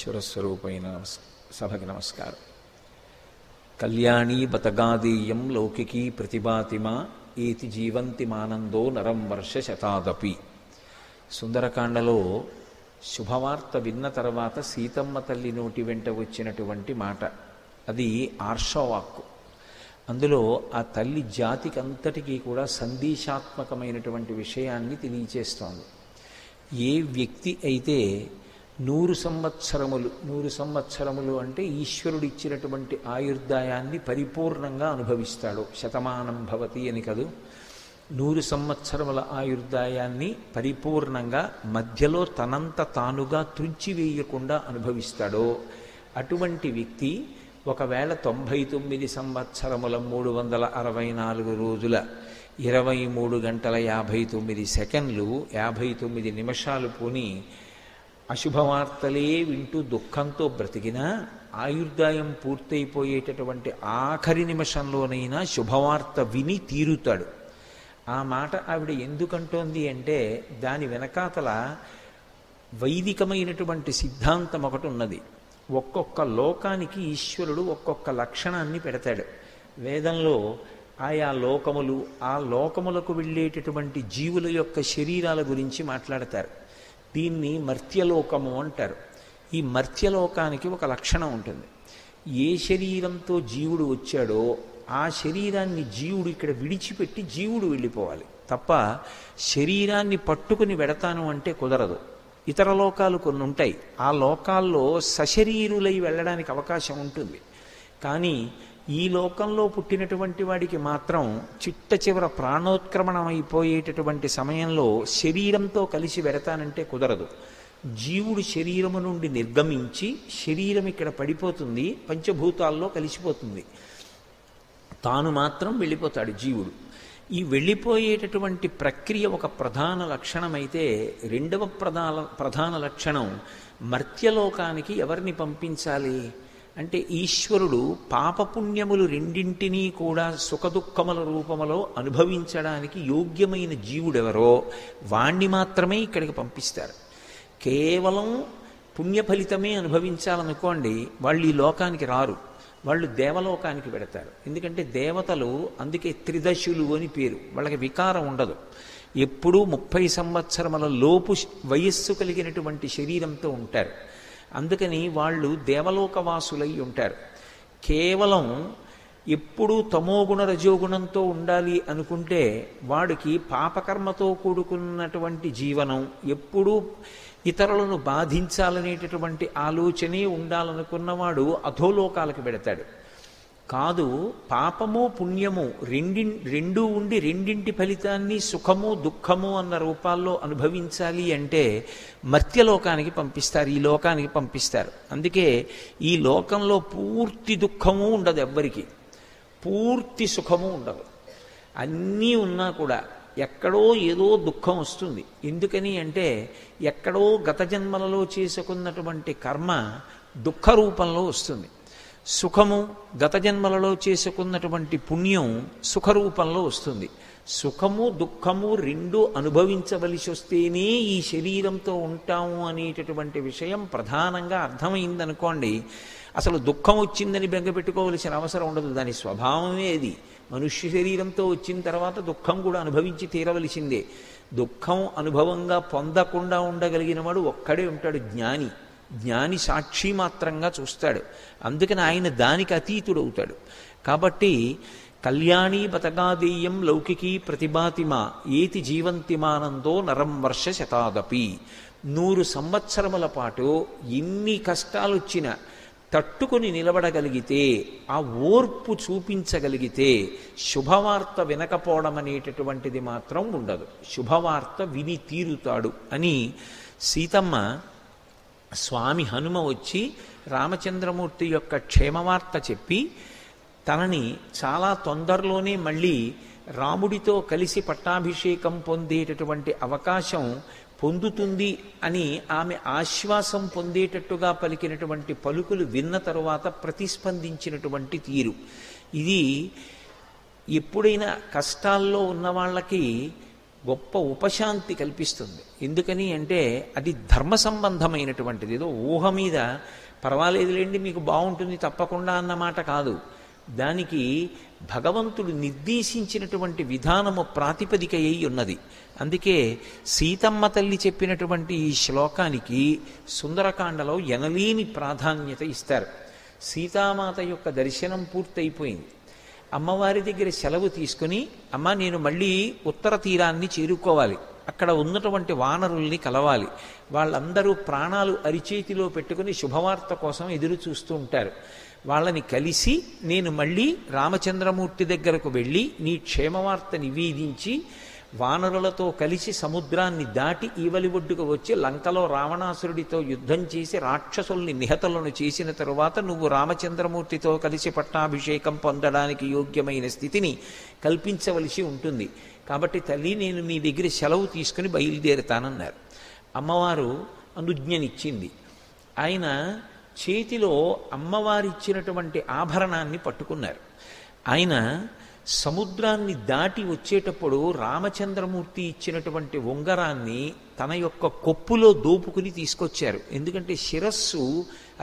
ఈశ్వర స్వరూపైన సభకి నమస్కారం. కళ్యాణీ బతగాదేయం లౌకికీ ప్రతిభాతిమా ఏతి జీవంతి మానందో నరం వర్ష శతాదపి. సుందరకాండలో శుభవార్త విన్న తర్వాత సీతమ్మ తల్లి నోటి వెంట వచ్చినటువంటి మాట, అది ఆర్షవాక్కు. అందులో ఆ తల్లి జాతికి అంతటికీ కూడా సందేశాత్మకమైనటువంటి విషయాన్ని తెలియచేస్తోంది. ఏ వ్యక్తి అయితే 100 సంవత్సరములు అంటే ఈశ్వరుడు ఇచ్చినటువంటి ఆయుర్దాయాన్ని పరిపూర్ణంగా అనుభవిస్తాడు. శతమానం భవతి అని కదూ, 100 సంవత్సరముల ఆయుర్దాయాన్ని పరిపూర్ణంగా మధ్యలో తనంత తానుగా త్రుంచివేయకుండా అనుభవిస్తాడో అటువంటి వ్యక్తి ఒకవేళ 99 సంవత్సరముల 364 రోజుల 23 గంటల 59 సెకండ్లు 59 నిమిషాలు పోని అశుభవార్తలే వింటూ దుఃఖంతో బ్రతికినా ఆయుర్దాయం పూర్తయిపోయేటటువంటి ఆఖరి నిమిషంలోనైనా శుభవార్త విని తీరుతాడు. ఆ మాట ఆవిడ ఎందుకంటోంది అంటే దాని వెనకాతల వైదికమైనటువంటి సిద్ధాంతం ఒకటి ఉన్నది. ఒక్కొక్క లోకానికి ఈశ్వరుడు ఒక్కొక్క లక్షణాన్ని పెడతాడు. వేదంలో ఆయా లోకములు, ఆ లోకములకు వెళ్ళేటటువంటి జీవుల యొక్క శరీరాల గురించి మాట్లాడతారు. దీన్ని మర్త్యలోకము అంటారు. ఈ మర్త్యలోకానికి ఒక లక్షణం ఉంటుంది. ఏ శరీరంతో జీవుడు వచ్చాడో ఆ శరీరాన్ని జీవుడు ఇక్కడ విడిచిపెట్టి జీవుడు వెళ్ళిపోవాలి తప్ప శరీరాన్ని పట్టుకుని వెడతాను అంటే కుదరదు. ఇతర లోకాలు కొన్ని ఉంటాయి, ఆ లోకాల్లో సశరీరులై వెళ్ళడానికి అవకాశం ఉంటుంది. కానీ ఈ లోకంలో పుట్టినటువంటి వాడికి మాత్రం చిట్ట చివర ప్రాణోత్క్రమణం అయిపోయేటటువంటి సమయంలో శరీరంతో కలిసి వెడతానంటే కుదరదు. జీవుడు శరీరము నుండి నిర్గమించి శరీరం ఇక్కడ పడిపోతుంది, పంచభూతాల్లో కలిసిపోతుంది, తాను మాత్రం వెళ్ళిపోతాడు జీవుడు. ఈ వెళ్ళిపోయేటటువంటి ప్రక్రియ ఒక ప్రధాన లక్షణమైతే, రెండవ ప్రధాన లక్షణం మర్త్యలోకానికి ఎవరిని పంపించాలి అంటే ఈశ్వరుడు పాపపుణ్యములు రెండింటినీ కూడా సుఖదుఖముల రూపములో అనుభవించడానికి యోగ్యమైన జీవుడెవరో వాణ్ణి మాత్రమే ఇక్కడికి పంపిస్తారు. కేవలం పుణ్యఫలితమే అనుభవించాలనుకోండి, వాళ్ళు ఈ లోకానికి రారు, వాళ్ళు దేవలోకానికి పెడతారు. ఎందుకంటే దేవతలు అందుకే త్రిదశులు అని పేరు, వాళ్ళకి వికారం ఉండదు. ఎప్పుడూ 30 సంవత్సరముల లోపు వయస్సు కలిగినటువంటి శరీరంతో ఉంటారు. అందుకని వాళ్ళు దేవలోకవాసులై ఉంటారు. కేవలం ఎప్పుడూ తమోగుణ రజోగుణంతో ఉండాలి అనుకుంటే వాడికి పాపకర్మతో కూడుకున్నటువంటి జీవనం, ఎప్పుడూ ఇతరులను బాధించాలనేటటువంటి ఆలోచనే ఉండాలనుకున్నవాడు అధోలోకాలకు పెడతాడు. కాదు, పాపము పుణ్యము రెండూ ఉండి రెండింటి ఫలితాన్ని సుఖము దుఃఖము అన్న రూపాల్లో అనుభవించాలి అంటే మర్త్యలోకానికి పంపిస్తారు, ఈ లోకానికి పంపిస్తారు. అందుకే ఈ లోకంలో పూర్తి దుఃఖము ఉండదు, ఎవ్వరికి పూర్తి సుఖము ఉండదు. అన్నీ ఉన్నా కూడా ఎక్కడో ఏదో దుఃఖం వస్తుంది. ఎందుకని అంటే ఎక్కడో గత జన్మలలో చేసుకున్నటువంటి కర్మ దుఃఖ రూపంలో వస్తుంది. సుఖము గత జన్మలలో చేసుకున్నటువంటి పుణ్యం సుఖరూపంలో వస్తుంది. సుఖము దుఃఖము రెండూ అనుభవించవలసి వస్తేనే ఈ శరీరంతో ఉంటాము అనేటటువంటి విషయం ప్రధానంగా అర్థమైందనుకోండి, అసలు దుఃఖం వచ్చిందని బెంగపెట్టుకోవలసిన అవసరం ఉండదు. దాని స్వభావమే అది. మనుష్య శరీరంతో వచ్చిన తర్వాత దుఃఖం కూడా అనుభవించి తీరవలసిందే. దుఃఖం అనుభవంగా పొందకుండా ఉండగలిగిన వాడు ఒక్కడే ఉంటాడు, జ్ఞాని. జ్ఞాని సాక్షి మాత్రంగా చూస్తాడు. అందుకని ఆయన దానికి అతీతుడవుతాడు. కాబట్టి కళ్యాణీ బతగాదేయం లౌకికీ ప్రతిభాతిమా ఏతి జీవంతిమానందో నరం వర్ష శతాదపి. 100 సంవత్సరముల పాటు ఎన్ని కష్టాలు వచ్చినా తట్టుకుని నిలబడగలిగితే, ఆ ఓర్పు చూపించగలిగితే శుభవార్త వినకపోవడం అనేటటువంటిది మాత్రం ఉండదు. శుభవార్త విని తీరుతాడు అని సీతమ్మ స్వామి హనుమ వచ్చి రామచంద్రమూర్తి యొక్క క్షేమవార్త చెప్పి తనని చాలా తొందరలోనే మళ్ళీ రాముడితో కలిసి పట్టాభిషేకం పొందేటటువంటి అవకాశం పొందుతుంది అని ఆమె ఆశ్వాసం పొందేటట్టుగా పలికినటువంటి పలుకులు విన్న తరువాత ప్రతిస్పందించినటువంటి తీరు ఇది. ఎప్పుడైనా కష్టాల్లో ఉన్న వాళ్ళకి గొప్ప ఉపశాంతి కల్పిస్తుంది. ఎందుకని అంటే అది ధర్మ సంబంధమైనటువంటిది. ఏదో ఊహ మీద పర్వాలేదులేండి మీకు బాగుంటుంది తప్పకుండా అన్నమాట కాదు. దానికి భగవంతుడు నిర్దేశించినటువంటి విధానము ప్రాతిపదిక అయి ఉన్నది. అందుకే సీతమ్మ తల్లి చెప్పినటువంటి ఈ శ్లోకానికి సుందరకాండలో ఎనలేని ప్రాధాన్యత ఇస్తారు. సీతామాత యొక్క దర్శనం పూర్తయిపోయింది. అమ్మవారి దగ్గర సెలవు తీసుకుని, అమ్మ నేను మళ్ళీ ఉత్తర తీరాన్ని చేరుకోవాలి, అక్కడ ఉన్నటువంటి వానరుల్ని కలవాలి, వాళ్ళందరూ ప్రాణాలు అరిచేతిలో పెట్టుకుని శుభవార్త కోసం ఎదురు చూస్తూ ఉంటారు, వాళ్ళని కలిసి నేను మళ్ళీ రామచంద్రమూర్తి దగ్గరకు వెళ్ళి నీ క్షేమవార్త నివేదించి వానరులతో కలిసి సముద్రాన్ని దాటి ఈవలి ఒడ్డుకు వచ్చి లంకలో రావణాసురుడితో యుద్ధం చేసి రాక్షసుల్ని నిహతులను చేసిన తరువాత నువ్వు రామచంద్రమూర్తితో కలిసి పట్టాభిషేకం పొందడానికి యోగ్యమైన స్థితిని కల్పించవలసి ఉంటుంది. కాబట్టి తల్లి నేను నీ దగ్గర సెలవు తీసుకుని బయలుదేరుతానన్నారు. అమ్మవారు అనుజ్ఞనిచ్చింది. ఆయన చేతిలో అమ్మవారిచ్చినటువంటి ఆభరణాన్ని పట్టుకున్నారు. ఆయన సముద్రాన్ని దాటి వచ్చేటప్పుడు రామచంద్రమూర్తి ఇచ్చినటువంటి ఉంగరాన్ని తన యొక్క కొప్పులో దోపుకుని తీసుకొచ్చారు. ఎందుకంటే శిరస్సు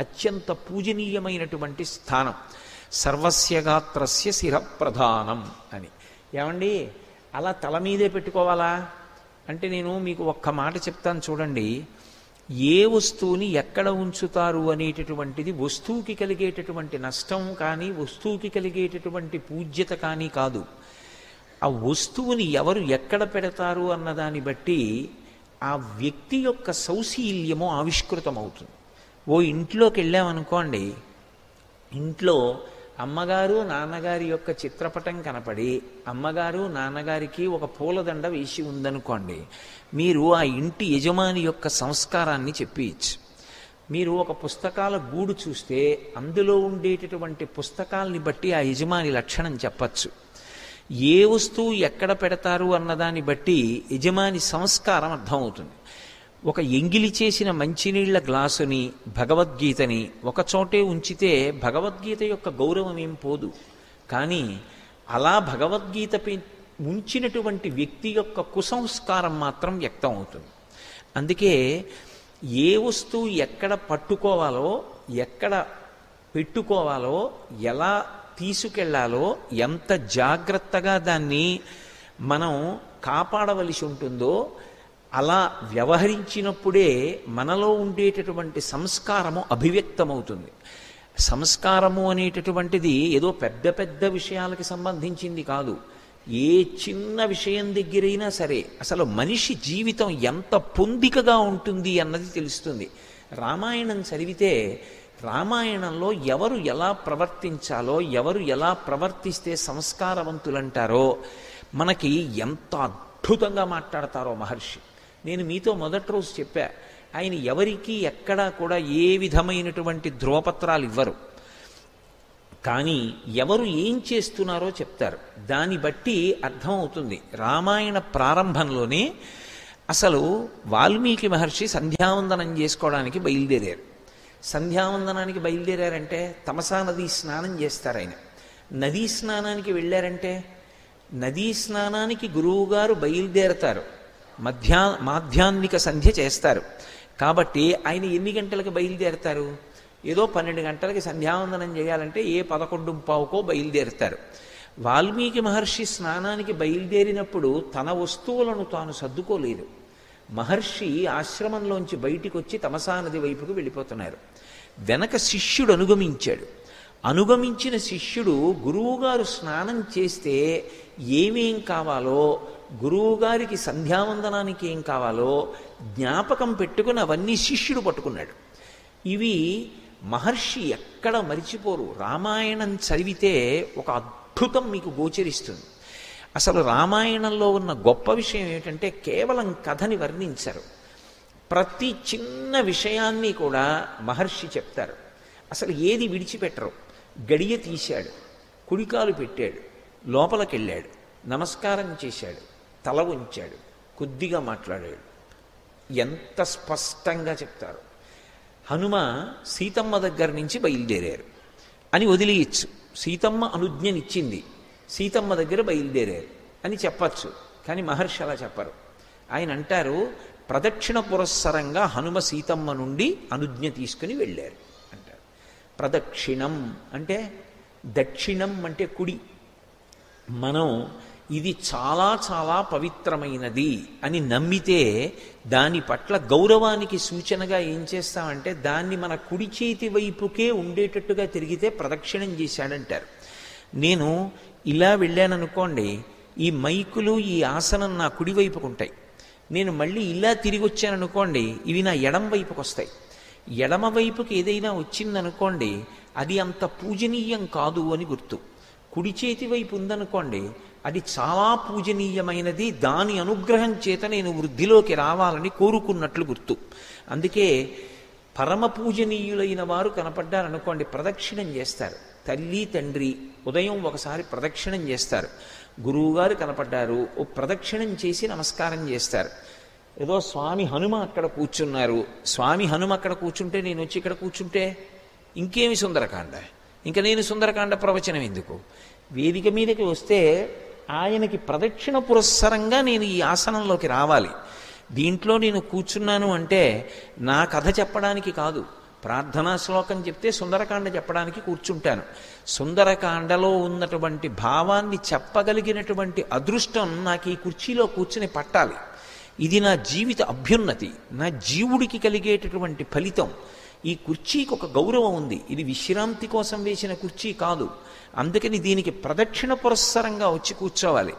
అత్యంత పూజనీయమైనటువంటి స్థానం. సర్వస్య గాత్రస్య శిరప్రధానం అని. ఏమండి అలా తల మీదే పెట్టుకోవాలా అంటే నేను మీకు ఒక్క మాట చెప్తాను చూడండి. ఏ వస్తువుని ఎక్కడ ఉంచుతారు అనేటటువంటిది వస్తువుకి కలిగేటటువంటి నష్టం కానీ వస్తువుకి కలిగేటటువంటి పూజ్యత కానీ కాదు. ఆ వస్తువుని ఎవరు ఎక్కడ పెడతారు అన్నదాన్ని బట్టి ఆ వ్యక్తి యొక్క సౌశీల్యము ఆవిష్కృతమవుతుంది. ఓ ఇంట్లోకి వెళ్ళామనుకోండి, ఇంట్లో అమ్మగారు నాన్నగారి యొక్క చిత్రపటం కనపడి అమ్మగారు నాన్నగారికి ఒక పూలదండ వేసి ఉందనుకోండి, మీరు ఆ ఇంటి యజమాని యొక్క సంస్కారాన్ని చెప్పేయచ్చు. మీరు ఒక పుస్తకాల గూడు చూస్తే అందులో ఉండేటటువంటి పుస్తకాలని బట్టి ఆ యజమాని లక్షణం చెప్పచ్చు. ఏ వస్తువు ఎక్కడ పెడతారు అన్నదాన్ని బట్టి యజమాని సంస్కారం అర్థమవుతుంది. ఒక ఎంగిలి చేసిన మంచినీళ్ల గ్లాసుని భగవద్గీతని ఒకచోటే ఉంచితే భగవద్గీత యొక్క గౌరవం ఏం పోదు. కానీ అలా భగవద్గీతపై ఉంచినటువంటి వ్యక్తి యొక్క కుసంస్కారం మాత్రం వ్యక్తం అవుతుంది. అందుకే ఏ వస్తువు ఎక్కడ పట్టుకోవాలో ఎక్కడ పెట్టుకోవాలో ఎలా తీసుకెళ్లాలో ఎంత జాగ్రత్తగా దాన్ని మనం కాపాడవలసి ఉంటుందో అలా వ్యవహరించినప్పుడే మనలో ఉండేటటువంటి సంస్కారము అభివ్యక్తమవుతుంది. సంస్కారము అనేటటువంటిది ఏదో పెద్ద పెద్ద విషయాలకి సంబంధించింది కాదు. ఏ చిన్న విషయం దగ్గరైనా సరే అసలు మనిషి జీవితం ఎంత పొందికగా ఉంటుంది అన్నది తెలుస్తుంది. రామాయణం చదివితే రామాయణంలో ఎవరు ఎలా ప్రవర్తించాలో ఎవరు ఎలా ప్రవర్తిస్తే సంస్కారవంతులంటారో మనకి ఎంత అద్భుతంగా మాట్లాడతారో మహర్షి. నేను మీతో మొదటి రోజు చెప్పా, ఆయన ఎవరికి ఎక్కడా కూడా ఏ విధమైనటువంటి ధ్రువపత్రాలు ఇవ్వరు, కానీ ఎవరు ఏం చేస్తున్నారో చెప్తారు. దాన్ని బట్టి అర్థమవుతుంది. రామాయణ ప్రారంభంలోనే అసలు వాల్మీకి మహర్షి సంధ్యావందనం చేసుకోవడానికి బయలుదేరారు. సంధ్యావందనానికి బయలుదేరారంటే తమసా నదీ స్నానం చేస్తారు. ఆయన నదీ స్నానానికి వెళ్ళారంటే నదీ స్నానానికి గురువుగారు బయలుదేరతారు, మాధ్యాహ్నిక సంధ్య చేస్తారు. కాబట్టి ఆయన ఎన్ని గంటలకు బయలుదేరతారు? ఏదో 12 గంటలకి సంధ్యావందనం చేయాలంటే 11:15కో బయలుదేరుతారు. వాల్మీకి మహర్షి స్నానానికి బయలుదేరినప్పుడు తన వస్తువులను తాను సర్దుకోలేదు. మహర్షి ఆశ్రమంలోంచి బయటికి వచ్చి తమసా నది వైపుకు వెళ్ళిపోతున్నారు. వెనక శిష్యుడు అనుగమించాడు. అనుగమించిన శిష్యుడు గురువుగారు స్నానం చేస్తే ఏమేం కావాలో, గురువుగారికి సంధ్యావందనానికి ఏం కావాలో జ్ఞాపకం పెట్టుకుని అవన్నీ శిష్యుడు పట్టుకున్నాడు. ఇవి మహర్షి ఎక్కడ మరిచిపోరు. రామాయణం చదివితే ఒక అద్భుతం మీకు గోచరిస్తుంది. అసలు రామాయణంలో ఉన్న గొప్ప విషయం ఏమిటంటే కేవలం కథని వర్ణించరు. ప్రతి చిన్న విషయాన్ని కూడా మహర్షి చెప్తారు. అసలు ఏది విడిచిపెట్టరు. గడియ తీశాడు, కుడికాలు పెట్టాడు, లోపలికెళ్ళాడు, నమస్కారం చేశాడు, తల ఉంచాడు, కొద్దిగా మాట్లాడాడు. ఎంత స్పష్టంగా చెప్తారు. హనుమ సీతమ్మ దగ్గర నుంచి బయలుదేరారు అని వదిలేయచ్చు. సీతమ్మ అనుజ్ఞనిచ్చింది, సీతమ్మ దగ్గర బయలుదేరారు అని చెప్పచ్చు. కానీ మహర్షి అలా చెప్పరు. ఆయన అంటారు, ప్రదక్షిణ పురస్సరంగా హనుమ సీతమ్మ నుండి అనుజ్ఞ తీసుకుని వెళ్ళారు అంటారు. ప్రదక్షిణం అంటే, దక్షిణం అంటే కుడి. మనం ఇది చాలా చాలా పవిత్రమైనది అని నమ్మితే దాని పట్ల గౌరవానికి సూచనగా ఏం చేస్తామంటే దాన్ని మన కుడి చేతి వైపుకే ఉండేటట్టుగా తిరిగితే ప్రదక్షిణం చేశాడంటారు. నేను ఇలా వెళ్ళాననుకోండి, ఈ మైకులు ఈ ఆసనం నా కుడి వైపుకు ఉంటాయి. నేను మళ్ళీ ఇలా తిరిగి వచ్చాననుకోండి, ఇవి నా ఎడం వైపుకు వస్తాయి. ఎడమ వైపుకి ఏదైనా వచ్చిందనుకోండి, అది అంత పూజనీయం కాదు అని గుర్తు. కుడి చేతి వైపు ఉందనుకోండి, అది చాలా పూజనీయమైనది, దాని అనుగ్రహం చేత నేను వృద్ధిలోకి రావాలని కోరుకున్నట్లు గుర్తు. అందుకే పరమ పూజనీయులైన వారు కనపడ్డారనుకోండి, ప్రదక్షిణం చేస్తారు. తల్లి తండ్రి ఉదయం ఒకసారి ప్రదక్షిణం చేస్తారు. గురువుగారు కనపడ్డారు, ఓ ప్రదక్షిణం చేసి నమస్కారం చేస్తారు. ఏదో స్వామి హనుమ అక్కడ కూర్చున్నారు, స్వామి హనుమ అక్కడ కూర్చుంటే నేను వచ్చి ఇక్కడ కూర్చుంటే ఇంకేమి సుందరకాండ, ఇంకా నేను సుందరకాండ ప్రవచనం ఎందుకు? వేదిక మీదకి వస్తే ఆయనకి ప్రదక్షిణ పురస్సరంగా నేను ఈ ఆసనంలోకి రావాలి. దీంట్లో నేను కూర్చున్నాను అంటే నా కథ చెప్పడానికి కాదు, ప్రార్థనా శ్లోకం చెప్తే సుందరకాండ చెప్పడానికి కూర్చుంటాను. సుందరకాండలో ఉన్నటువంటి భావాన్ని చెప్పగలిగినటువంటి అదృష్టం నాకు ఈ కుర్చీలో కూర్చుని పట్టాలి. ఇది నా జీవిత అభ్యున్నతి, నా జీవుడికి కలిగేటటువంటి ఫలితం. ఈ కుర్చీకి ఒక గౌరవం ఉంది, ఇది విశ్రాంతి కోసం వేసిన కుర్చీ కాదు. అందుకని దీనికి ప్రదక్షిణ పురస్సరంగా వచ్చి కూర్చోవాలి.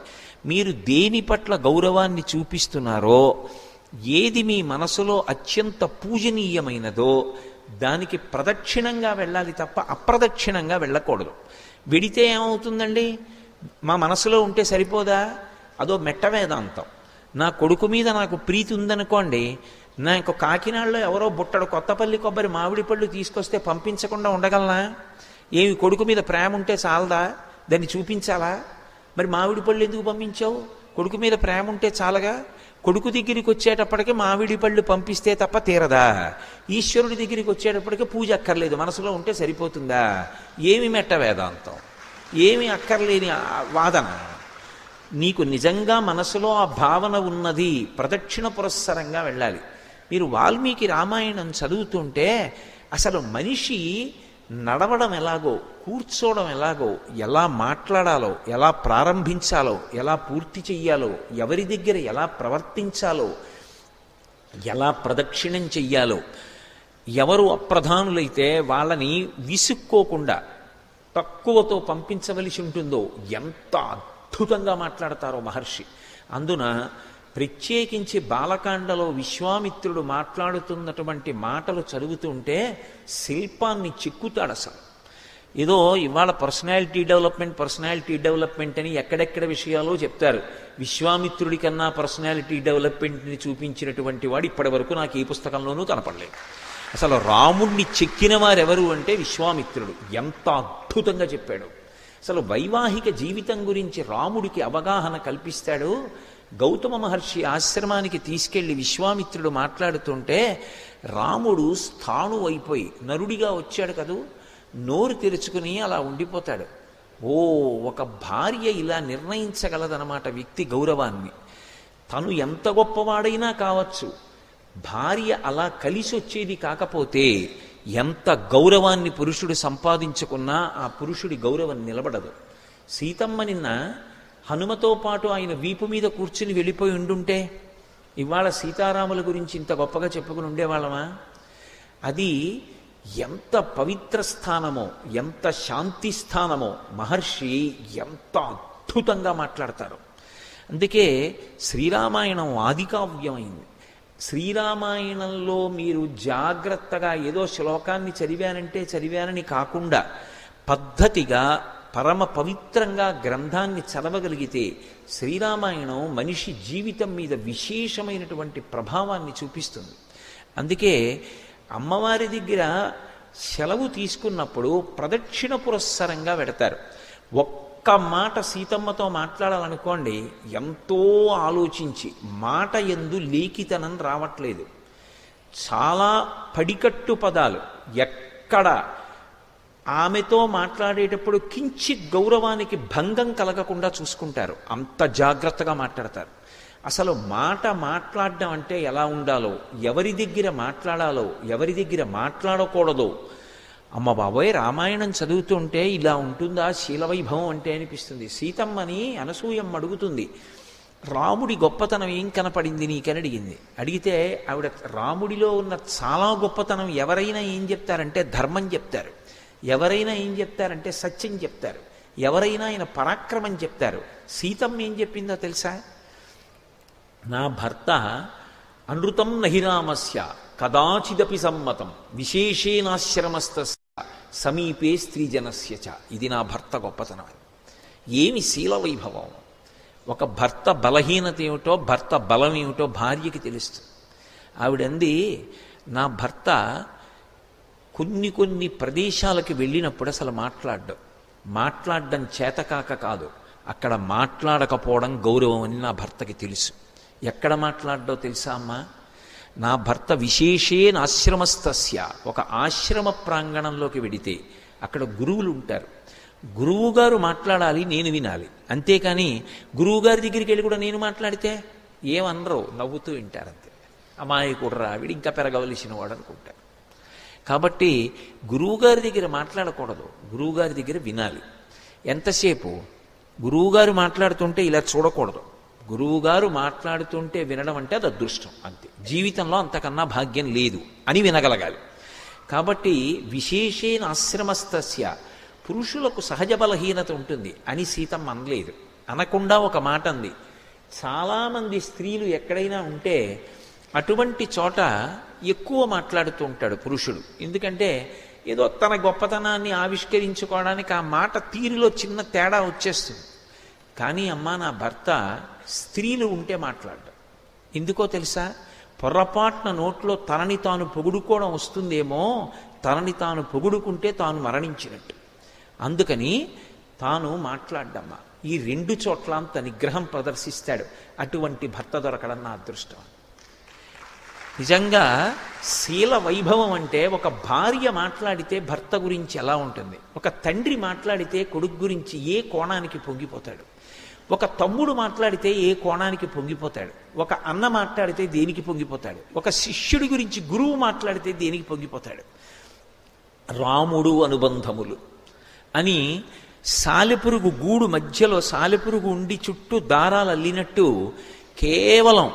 మీరు దేని పట్ల గౌరవాన్ని చూపిస్తున్నారో, ఏది మీ మనసులో అత్యంత పూజనీయమైనదో దానికి ప్రదక్షిణంగా వెళ్ళాలి తప్ప అప్రదక్షిణంగా వెళ్ళకూడదు. వెడితే ఏమవుతుందండి? మా మనసులో ఉంటే సరిపోదా? అదో మెట్ట వేదాంతం. నా కొడుకు మీద నాకు ప్రీతి ఉందనుకోండి, నాకు కాకినాడలో ఎవరో బుట్టడు కొత్తపల్లి కొబ్బరి మామిడి పళ్ళు తీసుకొస్తే పంపించకుండా ఉండగలనా? ఏమి కొడుకు మీద ప్రేమ ఉంటే చాలదా? దాన్ని చూపించాలా? మరి మామిడి పళ్ళు ఎందుకు పంపించావు? కొడుకు మీద ప్రేమ ఉంటే చాలగా. కొడుకు దగ్గరికి వచ్చేటప్పటికి మామిడి పళ్ళు పంపిస్తే తప్ప తీరదా? ఈశ్వరుడి దగ్గరికి వచ్చేటప్పటికి పూజ అక్కర్లేదు, మనసులో ఉంటే సరిపోతుందా? ఏమి మెట్ట వేదాంతం, ఏమి అక్కర్లేని వాదన. నీకు నిజంగా మనసులో ఆ భావన ఉన్నది, ప్రదక్షిణ పురస్సరంగా వెళ్ళాలి. మీరు వాల్మీకి రామాయణం చదువుతుంటే అసలు మనిషి నడవడం ఎలాగో, కూర్చోవడం ఎలాగో, ఎలా మాట్లాడాలో, ఎలా ప్రారంభించాలో, ఎలా పూర్తి చెయ్యాలో, ఎవరి దగ్గర ఎలా ప్రవర్తించాలో, ఎలా ప్రదక్షిణం చెయ్యాలో, ఎవరు అప్రధానులైతే వాళ్ళని విసుక్కోకుండా తక్కువతో పంపించవలసి ఉంటుందో ఎంత అద్భుతంగా మాట్లాడతారో మహర్షి. అందున ప్రత్యేకించి బాలకాండలో విశ్వామిత్రుడు మాట్లాడుతున్నటువంటి మాటలు చదువుతుంటే శిల్పాన్ని చిక్కుతాడు అసలు. ఏదో ఇవాళ పర్సనాలిటీ డెవలప్మెంట్ అని ఎక్కడెక్కడ విషయాలో చెప్తారు. విశ్వామిత్రుడి కన్నా పర్సనాలిటీ డెవలప్మెంట్ని చూపించినటువంటి వాడు ఇప్పటి వరకు నాకు ఏ పుస్తకంలోనూ కనపడలేదు. అసలు రాముణ్ణి చెక్కిన వారెవరు అంటే విశ్వామిత్రుడు. ఎంత అద్భుతంగా చెప్పాడు. అసలు వైవాహిక జీవితం గురించి రాముడికి అవగాహన కల్పిస్తాడు. గౌతమ మహర్షి ఆశ్రమానికి తీసుకెళ్లి విశ్వామిత్రుడు మాట్లాడుతుంటే రాముడు స్థాణు అయిపోయి నరుడిగా వచ్చాడు కదూ, నోరు తెరుచుకుని అలా ఉండిపోతాడు. ఓ, ఒక భార్య ఇలా నిర్ణయించగలదనమాట వ్యక్తి గౌరవాన్ని. తను ఎంత గొప్పవాడైనా కావచ్చు, భార్య అలా కలిసి వచ్చేది కాకపోతే ఎంత గౌరవాన్ని పురుషుడు సంపాదించుకున్నా ఆ పురుషుడి గౌరవం నిలబడదు. సీతమ్మ నిన్న హనుమతో పాటు ఆయన వీపు మీద కూర్చుని వెళ్ళిపోయి ఉండుంటే ఇవాళ సీతారాముల గురించి ఇంత గొప్పగా చెప్పుకుని ఉండేవాళ్ళమా? అది ఎంత పవిత్ర స్థానమో, ఎంత శాంతి స్థానమో. మహర్షి ఎంత అద్భుతంగా మాట్లాడతారు. అందుకే శ్రీరామాయణం ఆదికావ్యమైంది. శ్రీరామాయణంలో మీరు జాగ్రత్తగా ఏదో శ్లోకాన్ని చదివానంటే చదివానని కాకుండా పద్ధతిగా పరమ పవిత్రంగా గ్రంథాన్ని చదవగలిగితే శ్రీరామాయణం మనిషి జీవితం మీద విశేషమైనటువంటి ప్రభావాన్ని చూపిస్తుంది. అందుకే అమ్మవారి దగ్గర సెలవు తీసుకున్నప్పుడు ప్రదక్షిణ పురస్సరంగా వెడతారు. ఒక్క మాట సీతమ్మతో మాట్లాడాలనుకోండి, ఎంతో ఆలోచించి, మాట యందు లేఖితనం రావట్లేదు, చాలా పడికట్టు పదాలు, ఎక్కడ ఆమెతో మాట్లాడేటప్పుడు కించిత్ గౌరవానికి భంగం కలగకుండా చూసుకుంటారు. అంత జాగ్రత్తగా మాట్లాడతారు. అసలు మాట్లాడడం అంటే ఎలా ఉండాలో, ఎవరి దగ్గర మాట్లాడాలో, ఎవరి దగ్గర మాట్లాడకూడదో. అమ్మ బాబోయ్, రామాయణం చదువుతుంటే ఇలా ఉంటుందా శీలవైభవం అంటే అనిపిస్తుంది. సీతమ్మని అనసూయమ్మ అడుగుతుంది, రాముడి గొప్పతనం ఏం కనపడింది నీకని అడిగింది. అడిగితే ఆవిడ రాముడిలో ఉన్న చాలా గొప్పతనం ఎవరైనా ఏం చెప్తారంటే ధర్మం చెప్తారు, ఎవరైనా ఏం చెప్తారంటే సత్యం చెప్తారు, ఎవరైనా ఆయన పరాక్రమం చెప్తారు. సీతమ్మ ఏం చెప్పిందో తెలుసా? నా భర్త అనృతం నహిరామస్య కదాచిదపి సమ్మతం విశేషేనాశ్రమస్తస్య సమీపే స్త్రీజనస్య చ. ఇది నా భర్త గొప్పతనం. ఏమి శీల వైభవం! ఒక భర్త బలహీనత ఏమిటో, భర్త బలం ఏమిటో భార్యకి తెలుస్తుంది. ఆవిడంది, నా భర్త కొన్ని ప్రదేశాలకు వెళ్ళినప్పుడు అసలు మాట్లాడడం చేతకాక కాదు, అక్కడ మాట్లాడకపోవడం గౌరవం అని నా భర్తకి తెలుసు. ఎక్కడ మాట్లాడ్డో తెలుసా అమ్మా? నా భర్త విశేషేన ఆశ్రమస్తస్య, ఒక ఆశ్రమ ప్రాంగణంలోకి వెడితే అక్కడ గురువులు ఉంటారు. గురువుగారు మాట్లాడాలి, నేను వినాలి. అంతేకాని గురువుగారి దగ్గరికి వెళ్ళి కూడా నేను మాట్లాడితే ఏమనరు, నవ్వుతూ వింటారంతే. అమాయకుడురా వీడు, ఇంకా పెరగవలసిన వాడు అనుకుంటారు. కాబట్టి గురువుగారి దగ్గర మాట్లాడకూడదు, గురువుగారి దగ్గర వినాలి. ఎంతసేపు గురువుగారు మాట్లాడుతుంటే ఇలా చూడకూడదు. గురువుగారు మాట్లాడుతుంటే వినడం అంటే అది అదృష్టం, అంతే. జీవితంలో అంతకన్నా భాగ్యం లేదు అని వినగలగాలి. కాబట్టి విశేషేన ఆశ్రమస్తస్య, పురుషులకు సహజ బలహీనత ఉంటుంది అని సీతమ్మ అనలేదు. అనకుండా ఒక మాట అంది, చాలామంది స్త్రీలు ఎక్కడైనా ఉంటే అటువంటి చోట ఎక్కువ మాట్లాడుతూ ఉంటాడు పురుషుడు. ఎందుకంటే ఏదో తన గొప్పతనాన్ని ఆవిష్కరించుకోవడానికి ఆ మాట తీరులో చిన్న తేడా వచ్చేస్తుంది. కానీ అమ్మా, నా భర్త స్త్రీలు ఉంటే మాట్లాడ్డాడు. ఎందుకో తెలుసా? పొరపాటున నోట్లో తనని తాను పొగుడుకోవడం వస్తుందేమో, తనని తాను పొగుడుకుంటే తాను మరణించినట్టు. అందుకని తాను మాట్లాడ్డమ్మా. ఈ రెండు చోట్ల అంత నిగ్రహం ప్రదర్శిస్తాడు. అటువంటి భర్త దొరకడం నా అదృష్టం. నిజంగా శీల వైభవం అంటే, ఒక భార్య మాట్లాడితే భర్త గురించి ఎలా ఉంటుంది, ఒక తండ్రి మాట్లాడితే కొడుకు గురించి ఏ కోణానికి పొంగిపోతాడు, ఒక తమ్ముడు మాట్లాడితే ఏ కోణానికి పొంగిపోతాడు, ఒక అన్న మాట్లాడితే దేనికి పొంగిపోతాడు, ఒక శిష్యుడి గురించి గురువు మాట్లాడితే దేనికి పొంగిపోతాడు. రాముడు అనుబంధములు అని సాలెపురుగు గూడు మధ్యలో సాలెపురుగు ఉండి చుట్టూ దారాలు అల్లినట్టు కేవలం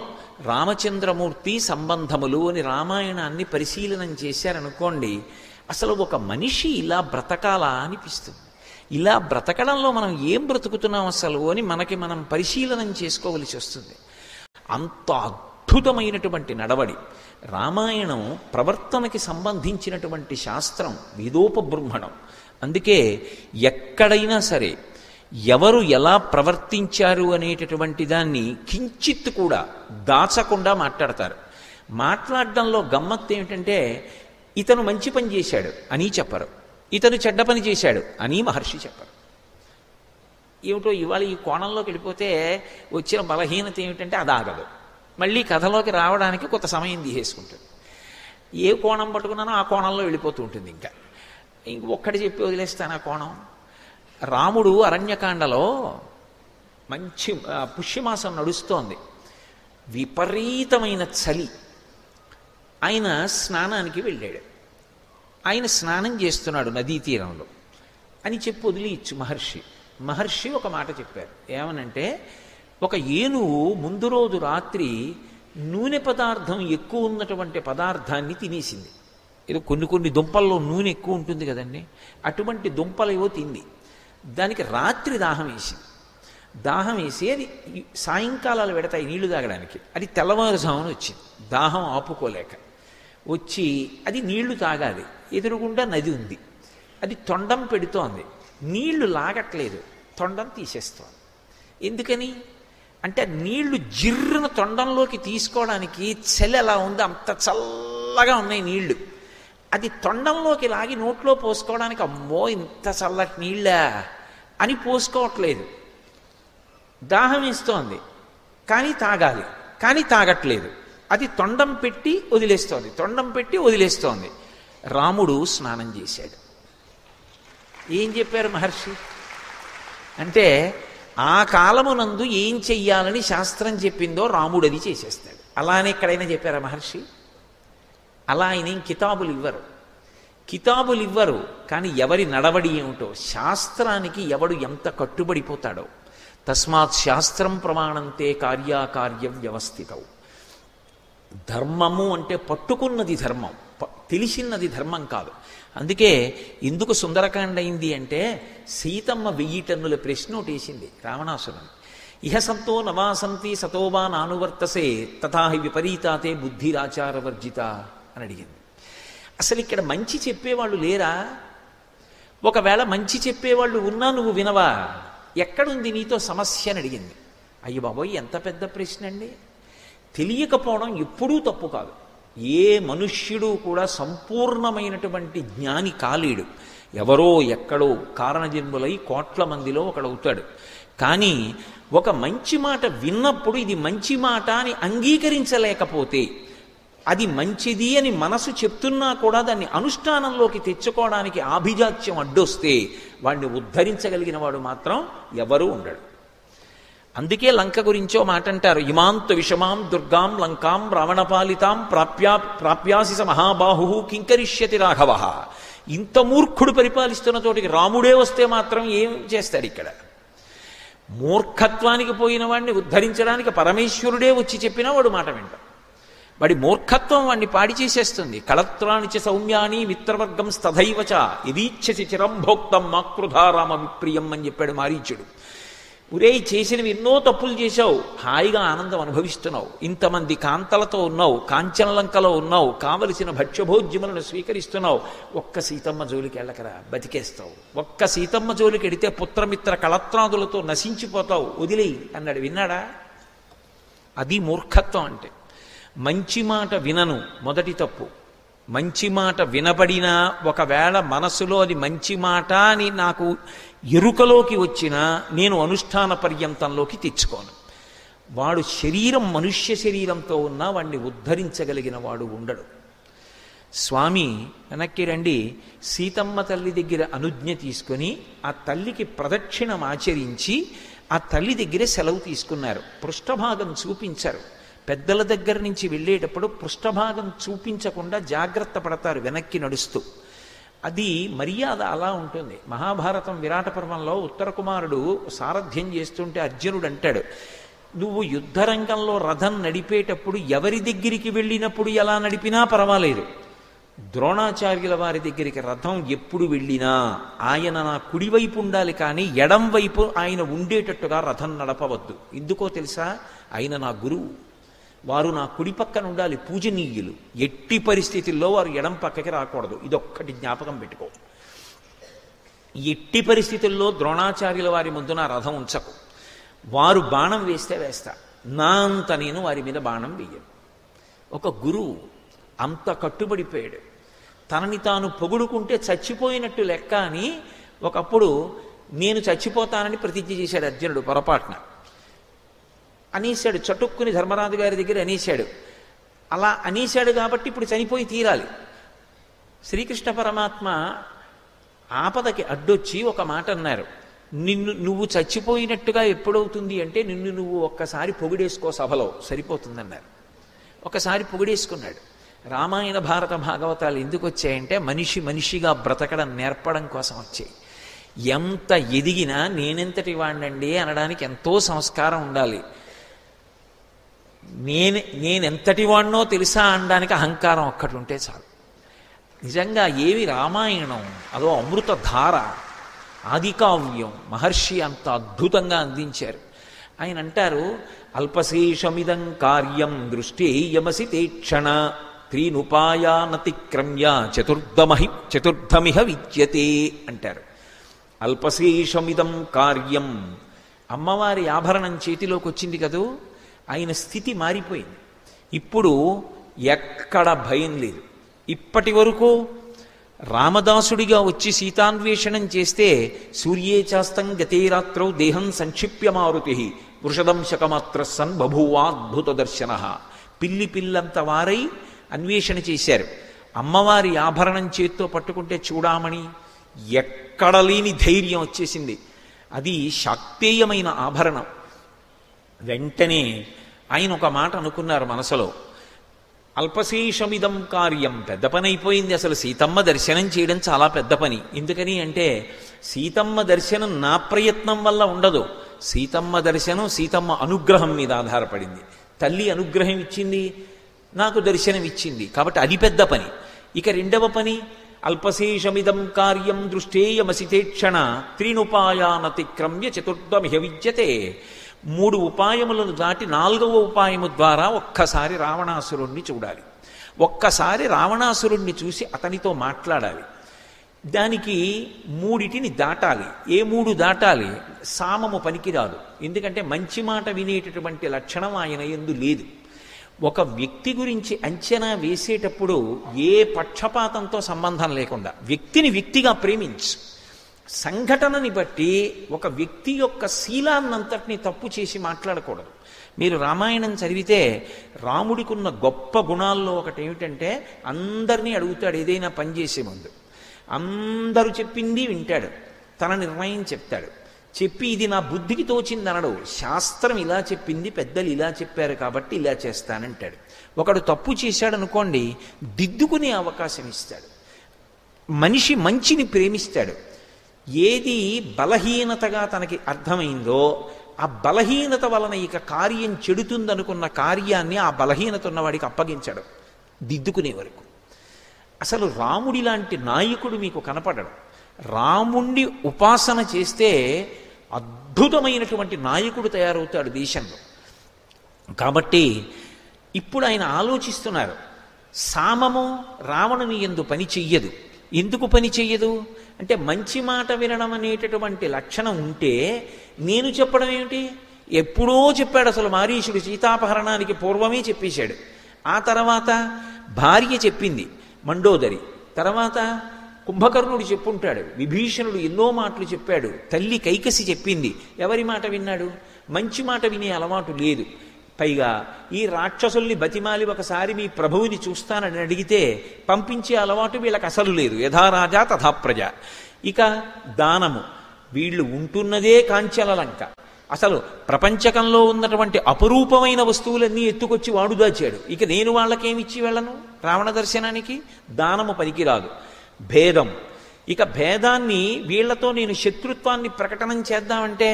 రామచంద్రమూర్తి సంబంధములు అని రామాయణాన్ని పరిశీలనం చేశారనుకోండి, అసలు ఒక మనిషి ఇలా బ్రతకాలా అనిపిస్తుంది. ఇలా బ్రతకడంలో మనం ఏం బ్రతుకుతున్నాం అసలు అని మనకి మనం పరిశీలనం చేసుకోవలసి వస్తుంది. అంత అద్భుతమైనటువంటి నడవడి. రామాయణం ప్రవర్తనకి సంబంధించినటువంటి శాస్త్రం, వేదోపబృంహణం. అందుకే ఎక్కడైనా సరే ఎవరు ఎలా ప్రవర్తించారు అనేటటువంటి దాన్ని కించిత్ కూడా దాచకుండా మాట్లాడతారు. మాట్లాడడంలో గమ్మత్తు ఏమిటంటే, ఇతను మంచి పని చేశాడు అని చెప్పరు, ఇతను చెడ్డ పని చేశాడు అని మహర్షి చెప్పరు. ఏమిటో ఇవాళ ఈ కోణంలోకి వెళ్ళిపోతే వచ్చిన బలహీనత ఏమిటంటే అది ఆగదు. మళ్ళీ కథలోకి రావడానికి కొంత సమయం తీసేసుకుంటుంది. ఏ కోణం పట్టుకున్నానో ఆ కోణంలో వెళ్ళిపోతూ ఉంటుంది. ఒక్కటి చెప్పి వదిలేస్తాను ఆ కోణం. రాముడు అరణ్యకాండలో మంచి పుష్యమాసం నడుస్తోంది, విపరీతమైన చలి. ఆయన స్నానానికి వెళ్ళాడు. ఆయన స్నానం చేస్తున్నాడు నదీ తీరంలో అని చెప్పి వదిలియచ్చు మహర్షి ఒక మాట చెప్పారు. ఏమనంటే, ఒక ఏనుగు ముందు రోజు రాత్రి నూనె పదార్థం ఎక్కువ ఉన్నటువంటి పదార్థాన్ని తినేసింది. ఏదో కొన్ని దుంపల్లో నూనె ఎక్కువ ఉంటుంది కదండి, అటువంటి దుంపలేవో తింది. దానికి రాత్రి దాహం వేసి అది సాయంకాలాలు పెడతాయి నీళ్లు తాగడానికి. అది తెల్లవారుజామున వచ్చింది, దాహం ఆపుకోలేక వచ్చి అది నీళ్లు తాగాలి. ఎదురుగుండా నది ఉంది, అది తొండం పెడుతోంది, నీళ్లు లాగట్లేదు, తొండం తీసేస్తోంది. ఎందుకని అంటే నీళ్లు జిర్రున తొండంలోకి తీసుకోవడానికి చలి ఎలా ఉంది, అంత చల్లగా ఉన్నాయి నీళ్లు. అది తొండంలోకి లాగి నోట్లో పోసుకోవడానికి అమ్మో ఇంత చల్లటి నీళ్ళా అని పోసుకోవట్లేదు. దాహం వేస్తోంది కానీ తాగాలి, కానీ తాగట్లేదు. అది తొండం పెట్టి వదిలేస్తోంది. రాముడు స్నానం చేశాడు. ఏం చెప్పారు మహర్షి అంటే, ఆ కాలమునందు ఏం చెయ్యాలని శాస్త్రం చెప్పిందో రాముడు అది చేసేస్తాడు. అలానే ఎక్కడైనా చెప్పారా మహర్షి? అలా ఆయన ఏం కితాబులు ఇవ్వరు. కానీ ఎవరి నడవడి ఏమిటో, శాస్త్రానికి ఎవడు ఎంత కట్టుబడిపోతాడో. తస్మాత్ శాస్త్రం ప్రమాణంతే కార్యాకార్య వ్యవస్థితం. ధర్మము అంటే పట్టుకున్నది ధర్మం, తెలిసినది ధర్మం కాదు. అందుకే ఎందుకు సుందరకాండ అయింది అంటే, సీతమ్మ 1000 టన్నుల ప్రశ్న ఒకటేసింది రావణాసురుని. ఇహ సంతో నవాసంతి సతోవా నానువర్తసే తథాహి విపరీతాతే బుద్ధిరాచారవర్జిత అని అడిగింది. అసలు ఇక్కడ మంచి చెప్పేవాళ్ళు లేరా? ఒకవేళ మంచి చెప్పేవాళ్ళు ఉన్నా నువ్వు వినవా? ఎక్కడుంది నీతో సమస్య అని అడిగింది. అయ్య బాబోయ్, ఎంత పెద్ద ప్రశ్న అండి! తెలియకపోవడం ఎప్పుడూ తప్పు కాదు. ఏ మనుష్యుడు కూడా సంపూర్ణమైనటువంటి జ్ఞాని కాలేడు. ఎవరో ఎక్కడో కారణజన్ములై కోట్ల మందిలో ఒకడవుతాడు. కానీ ఒక మంచి మాట విన్నప్పుడు ఇది మంచి మాట అని అంగీకరించలేకపోతే, అది మంచిది అని మనసు చెప్తున్నా కూడా దాన్ని అనుష్ఠానంలోకి తెచ్చుకోవడానికి ఆభిజాత్యం అడ్డొస్తే వాడిని ఉద్ధరించగలిగిన వాడు మాత్రం ఎవరూ ఉండడు. అందుకే లంక గురించో మాట అంటారు, ఇమాంతు విషమాం దుర్గాం లంకాం రావణపాలితాం ప్రాప్యాసి స మహాబాహు కింకరిష్యతి రాఘవ. ఇంత మూర్ఖుడు పరిపాలిస్తున్న చోటికి రాముడే వస్తే మాత్రం ఏం చేస్తాడు? ఇక్కడ మూర్ఖత్వానికి పోయిన వాడిని ఉద్ధరించడానికి పరమేశ్వరుడే వచ్చి చెప్పినా వాడు మాట వింటాడు. వాడి మూర్ఖత్వం వాడిని పాడి చేసేస్తుంది. కళత్రాణి చ సౌమ్యాని మిత్రవర్గం స్తథైవచ యదీచ్ఛసి చిరం భోక్తం మాకృధారామ విప్రియం అని చెప్పాడు మారీచుడు. ఒరే, చేసినవి ఎన్నో తప్పులు చేశావు, హాయిగా ఆనందం అనుభవిస్తున్నావు, ఇంతమంది కాంతలతో ఉన్నావు, కాంచనలంకలో ఉన్నావు, కావలసిన భక్ష్యభోజ్యములను స్వీకరిస్తున్నావు, ఒక్క సీతమ్మ జోలికి వెళ్ళకరా, బతికేస్తావు. ఒక్క సీతమ్మ జోలికి ఎడితే పుత్రమిత్ర కళత్రాదులతో నశించిపోతావు, వదిలేయి అన్నాడు. విన్నాడా? అది మూర్ఖత్వం అంటే. మంచి మాట వినను మొదటి తప్పు. మంచి మాట వినబడినా ఒకవేళ మనసులో అది మంచి మాట అని నాకు ఎరుకలోకి వచ్చినా నేను అనుష్ఠాన పర్యంతంలోకి తెచ్చుకోను. వాడు శరీరం మనుష్య శరీరంతో ఉన్నా వాడిని ఉద్ధరించగలిగిన వాడు ఉండడు. స్వామి వెనక్కి రండి, సీతమ్మ తల్లి దగ్గర అనుజ్ఞ తీసుకొని ఆ తల్లికి ప్రదక్షిణం ఆచరించి ఆ తల్లి దగ్గర సెలవు తీసుకున్నారు. పృష్ఠభాగం చూపించారు. పెద్దల దగ్గర నుంచి వెళ్ళేటప్పుడు పృష్ఠభాగం చూపించకుండా జాగ్రత్త పడతారు వెనక్కి నడుస్తూ. అది మర్యాద అలా ఉంటుంది. మహాభారతం విరాట పర్వంలో ఉత్తర కుమారుడు సారథ్యం చేస్తుంటే అర్జునుడు అంటాడు, నువ్వు యుద్ధరంగంలో రథం నడిపేటప్పుడు ఎవరి దగ్గరికి వెళ్ళినప్పుడు ఎలా నడిపినా పర్వాలేదు, ద్రోణాచార్యుల వారి దగ్గరికి రథం ఎప్పుడు వెళ్ళినా ఆయన నా కుడివైపు ఉండాలి, కానీ ఎడం వైపు ఆయన ఉండేటట్టుగా రథం నడపవద్దు. ఎందుకో తెలుసా? ఆయన నా గురువు, వారు నా కుడి పక్కన ఉండాలి, పూజనీయులు. ఎట్టి పరిస్థితుల్లో వారు ఎడం పక్కకి రాకూడదు. ఇదొక్కటి జ్ఞాపకం పెట్టుకో. ఎట్టి పరిస్థితుల్లో ద్రోణాచార్యుల వారి ముందు నా రథం ఉంచకు. వారు బాణం వేస్తే వేస్తా, నా అంత నేను వారి మీద బాణం వేయను. ఒక గురువు అంత కట్టుబడిపోయాడు. తనని తాను పొగుడుకుంటే చచ్చిపోయినట్టు లెక్క అని ఒకప్పుడు నేను చచ్చిపోతానని ప్రతిజ్ఞ చేశాడు అర్జునుడు పొరపాటున. అనేశాడు, చటుక్కుని ధర్మరాజు గారి దగ్గర అనేశాడు. అలా అనేశాడు కాబట్టి ఇప్పుడు చనిపోయి తీరాలి. శ్రీకృష్ణ పరమాత్మ ఆపదకి అడ్డొచ్చి ఒక మాట అన్నారు, నువ్వు చచ్చిపోయినట్టుగా ఎప్పుడవుతుంది అంటే నిన్ను నువ్వు ఒక్కసారి పొగిడేసుకో సభలో, సరిపోతుందన్నారు. ఒకసారి పొగిడేసుకున్నాడు. రామాయణ భారత భాగవతాలు ఎందుకు వచ్చాయంటే మనిషిగా బ్రతకడం నేర్పడం కోసం వచ్చాయి. ఎంత ఎదిగినా నేనెంతటి వాడినండి అనడానికి ఎంతో సంస్కారం ఉండాలి. నేనెంతటి వాడినో తెలుసా అనడానికి అహంకారం ఒక్కటి ఉంటే చాలు. నిజంగా ఏవి రామాయణం, అదో అమృత ధార, ఆదికావ్యం. మహర్షి అంత అద్భుతంగా అందించారు. ఆయన అంటారు, అల్పశేషమిదం కార్యం దృష్టేయమసి తేక్షణ త్రీనుపాయానతిక్రమ్య చతుర్థమిహ విద్యతే అంటారు. అల్పశేషమిదం కార్యం. అమ్మవారి ఆభరణం చేతిలోకి వచ్చింది కదూ, ఆయన స్థితి మారిపోయింది. ఇప్పుడు ఎక్కడ భయం లేదు. ఇప్పటి వరకు రామదాసుడిగా వచ్చి సీతాన్వేషణం చేస్తే సూర్యే చాస్తం గతేరాత్రౌ దేహం సంక్షిప్య మారుతి వృషదంశకమాత్ర సన్ బభూవాద్భుత దర్శన. పిల్లంత వారై అన్వేషణ చేశారు. అమ్మవారి ఆభరణం చేత్తో పట్టుకుంటే చూడామణి ఎక్కడ లేని ధైర్యం వచ్చేసింది. అది శాక్తేయమైన ఆభరణం. వెంటనే ఆయన ఒక మాట అనుకున్నారు మనసులో, అల్పశేషమిదం కార్యం, పెద్ద పని అయిపోయింది. అసలు సీతమ్మ దర్శనం చేయడం చాలా పెద్ద పని. ఎందుకని అంటే సీతమ్మ దర్శనం నా ప్రయత్నం వల్ల ఉండదు. సీతమ్మ దర్శనం సీతమ్మ అనుగ్రహం మీద ఆధారపడింది. తల్లి అనుగ్రహం ఇచ్చింది, నాకు దర్శనం ఇచ్చింది, కాబట్టి అది పెద్ద పని. ఇక రెండవ పని, అల్పశేషమిదం కార్యం దృష్టేయమసితేక్షణ త్రీనుపాయానతిక్రమ్య చతుర్థమిహ విద్యతే. 3 ఉపాయములను దాటి 4వ ఉపాయము ద్వారా ఒక్కసారి రావణాసురుణ్ణి చూడాలి. ఒక్కసారి రావణాసురుణ్ణి చూసి అతనితో మాట్లాడాలి. దానికి 3టిని దాటాలి. ఏ 3 దాటాలి? సామము పనికిరాదు. ఎందుకంటే మంచి మాట వినేటటువంటి లక్షణం ఆయన యందు లేదు. ఒక వ్యక్తి గురించి అంచనా వేసేటప్పుడు ఏ పక్షపాతంతో సంబంధం లేకుండా వ్యక్తిని వ్యక్తిగా ప్రేమించు. సంఘటనని బట్టి ఒక వ్యక్తి యొక్క శీలాన్నంతటినీ తప్పు చేసి మాట్లాడకూడదు. మీరు రామాయణం చదివితే రాముడికి ఉన్న గొప్ప గుణాల్లో ఒకటి ఏమిటంటే అందరినీ అడుగుతాడు ఏదైనా పని చేసే ముందు. అందరూ చెప్పింది వింటాడు, తన నిర్ణయం చెప్తాడు. చెప్పి ఇది నా బుద్ధికి తోచింది అనడు. శాస్త్రం ఇలా చెప్పింది, పెద్దలు ఇలా చెప్పారు కాబట్టి ఇలా చేస్తానంటాడు. ఒకడు తప్పు చేశాడు అనుకోండి, దిద్దుకునే అవకాశం ఇస్తాడు. మనిషి మంచిని ప్రేమిస్తాడు. ఏది బలహీనతగా తనకి అర్థమైందో ఆ బలహీనత వలన ఇక కార్యం చెడుతుందనుకున్న కార్యాన్ని ఆ బలహీనత ఉన్నవాడికి అప్పగించడం దిద్దుకునే వరకు. అసలు రాముడి లాంటి నాయకుడు మీకు కనపడడు. రాముణ్ణి ఉపాసన చేస్తే అద్భుతమైనటువంటి నాయకుడు తయారవుతాడు దేశంలో. కాబట్టి ఇప్పుడు ఆయన ఆలోచిస్తున్నారు, సామము రావణుని యందు పని చెయ్యదు. ఎందుకు పని చెయ్యదు అంటే మంచి మాట వినడం అనేటటువంటి లక్షణం ఉంటే నేను చెప్పడం ఏమిటి? ఎప్పుడో చెప్పాడు. అసలు మారీషుడు సీతాపహరణానికి పూర్వమే చెప్పేశాడు. ఆ తర్వాత భార్య చెప్పింది మండోదరి, తర్వాత కుంభకర్ణుడు చెప్పుంటాడు, విభీషణుడు ఎన్నో మాటలు చెప్పాడు, తల్లి కైకసి చెప్పింది. ఎవరి మాట విన్నాడు? మంచి మాట వినే అలవాటు లేదు. పైగా ఈ రాక్షసుల్ని బతిమాలి ఒకసారి మీ ప్రభువుని చూస్తానని అడిగితే పంపించే అలవాటు వీళ్ళకి అసలు లేదు. యథారాజా తథా ప్రజ. ఇక దానము, వీళ్ళు ఉంటున్నదే కాంచల లంక. అసలు ప్రపంచకంలో ఉన్నటువంటి అపురూపమైన వస్తువులన్నీ ఎత్తుకొచ్చి వాడు దాచాడు. ఇక నేను వాళ్ళకేమిచ్చి వెళ్ళను? రావణ దర్శనానికి దానము పనికిరాదు. భేదం, ఇక భేదాన్ని వీళ్లతో నేను శత్రుత్వాన్ని ప్రకటనం చేద్దామంటే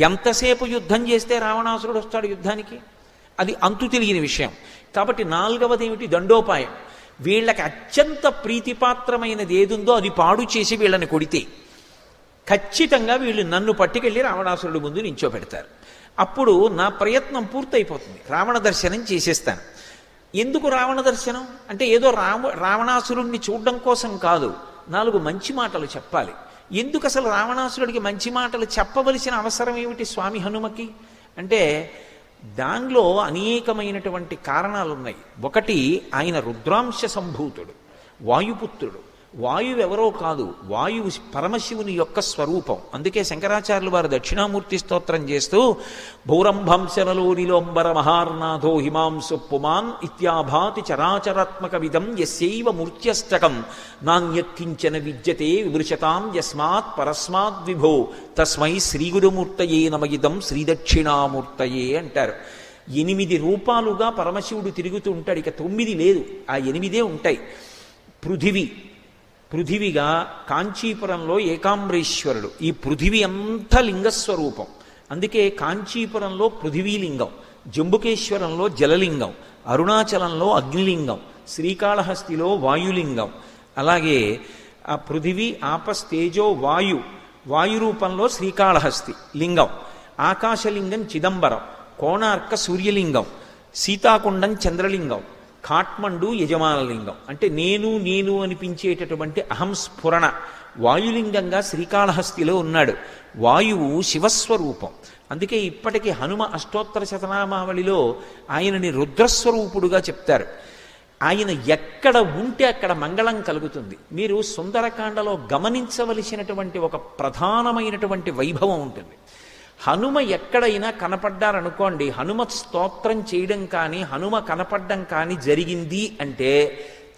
ఎంతసేపు యుద్ధం చేస్తే రావణాసురుడు వస్తాడు యుద్ధానికి? అది అంతు తెలియని విషయం. కాబట్టి 4వది ఏమిటి? దండోపాయం. వీళ్ళకి అత్యంత ప్రీతిపాత్రమైనది ఏదుందో అది పాడు చేసి వీళ్ళని కొడితే ఖచ్చితంగా వీళ్ళు నన్ను పట్టుకెళ్ళి రావణాసురుడి ముందు నించోపెడతారు. అప్పుడు నా ప్రయత్నం పూర్తయిపోతుంది, రావణ దర్శనం చేసేస్తాను. ఎందుకు రావణ దర్శనం అంటే ఏదో రావణాసురుణ్ణి చూడడం కోసం కాదు, 4 మంచి మాటలు చెప్పాలి. ఎందుకు అసలు రావణాసురుడికి మంచి మాటలు చెప్పవలసిన అవసరం ఏమిటి స్వామి హనుమకి అంటే దానిలో అనేకమైనటువంటి కారణాలు ఉన్నాయి. ఒకటి, ఆయన రుద్రాంశ సంభూతుడు, వాయుపుత్రుడు. వాయువు ఎవరో కాదు, వాయువు పరమశివుని యొక్క స్వరూపం. అందుకే శంకరాచార్యులు వారు దక్షిణామూర్తి స్తోత్రం చేస్తూ భౌరంభంశనలోనిలోంబర మహార్నాథో హిమాంసు పుమాన్ ఇత్యాభాతి చరాచరాత్మక విధం యస్యైవ మూర్త్యష్టకం నాణ్యక్కించన విద్యతే విమృశతాం యస్మాత్ పరస్మాత్ విభో తస్మై శ్రీగురుమూర్తయే నమయిదం శ్రీదక్షిణామూర్తయే అంటారు. 8 రూపాలుగా పరమశివుడు తిరుగుతూ ఉంటాడు. ఇక 9 లేదు, ఆ 8 ఉంటాయి. పృథివిగా కాంచీపురంలో ఏకాంబరేశ్వరుడు. ఈ పృథివీ అంతా లింగస్వరూపం. అందుకే కాంచీపురంలో పృథివీలింగం, జంబుకేశ్వరంలో జలలింగం, అరుణాచలంలో అగ్నిలింగం, శ్రీకాళహస్తిలో వాయులింగం. అలాగే ఆ పృథివీ ఆపస్తేజో వాయు రూపంలో శ్రీకాళహస్తి లింగం, ఆకాశలింగం చిదంబరం, కోణార్క సూర్యలింగం, సీతాకుండం చంద్రలింగం, కాట్మండు యజమానలింగం. అంటే నేను అనిపించేటటువంటి అహంస్ఫురణ వాయులింగంగా శ్రీకాళహస్తిలో ఉన్నాడు. వాయువు శివస్వరూపం. అందుకే ఇప్పటికీ హనుమ అష్టోత్తర శతనామావళిలో ఆయనని రుద్రస్వరూపుడుగా చెప్తారు. ఆయన ఎక్కడ ఉంటే అక్కడ మంగళం కలుగుతుంది. మీరు సుందరకాండలో గమనించవలసినటువంటి ఒక ప్రధానమైనటువంటి వైభవం ఉంటుంది. హనుమ ఎక్కడైనా కనపడ్డారనుకోండి, హనుమ స్తోత్రం చేయడం కానీ హనుమ కనపడ్డం కానీ జరిగింది అంటే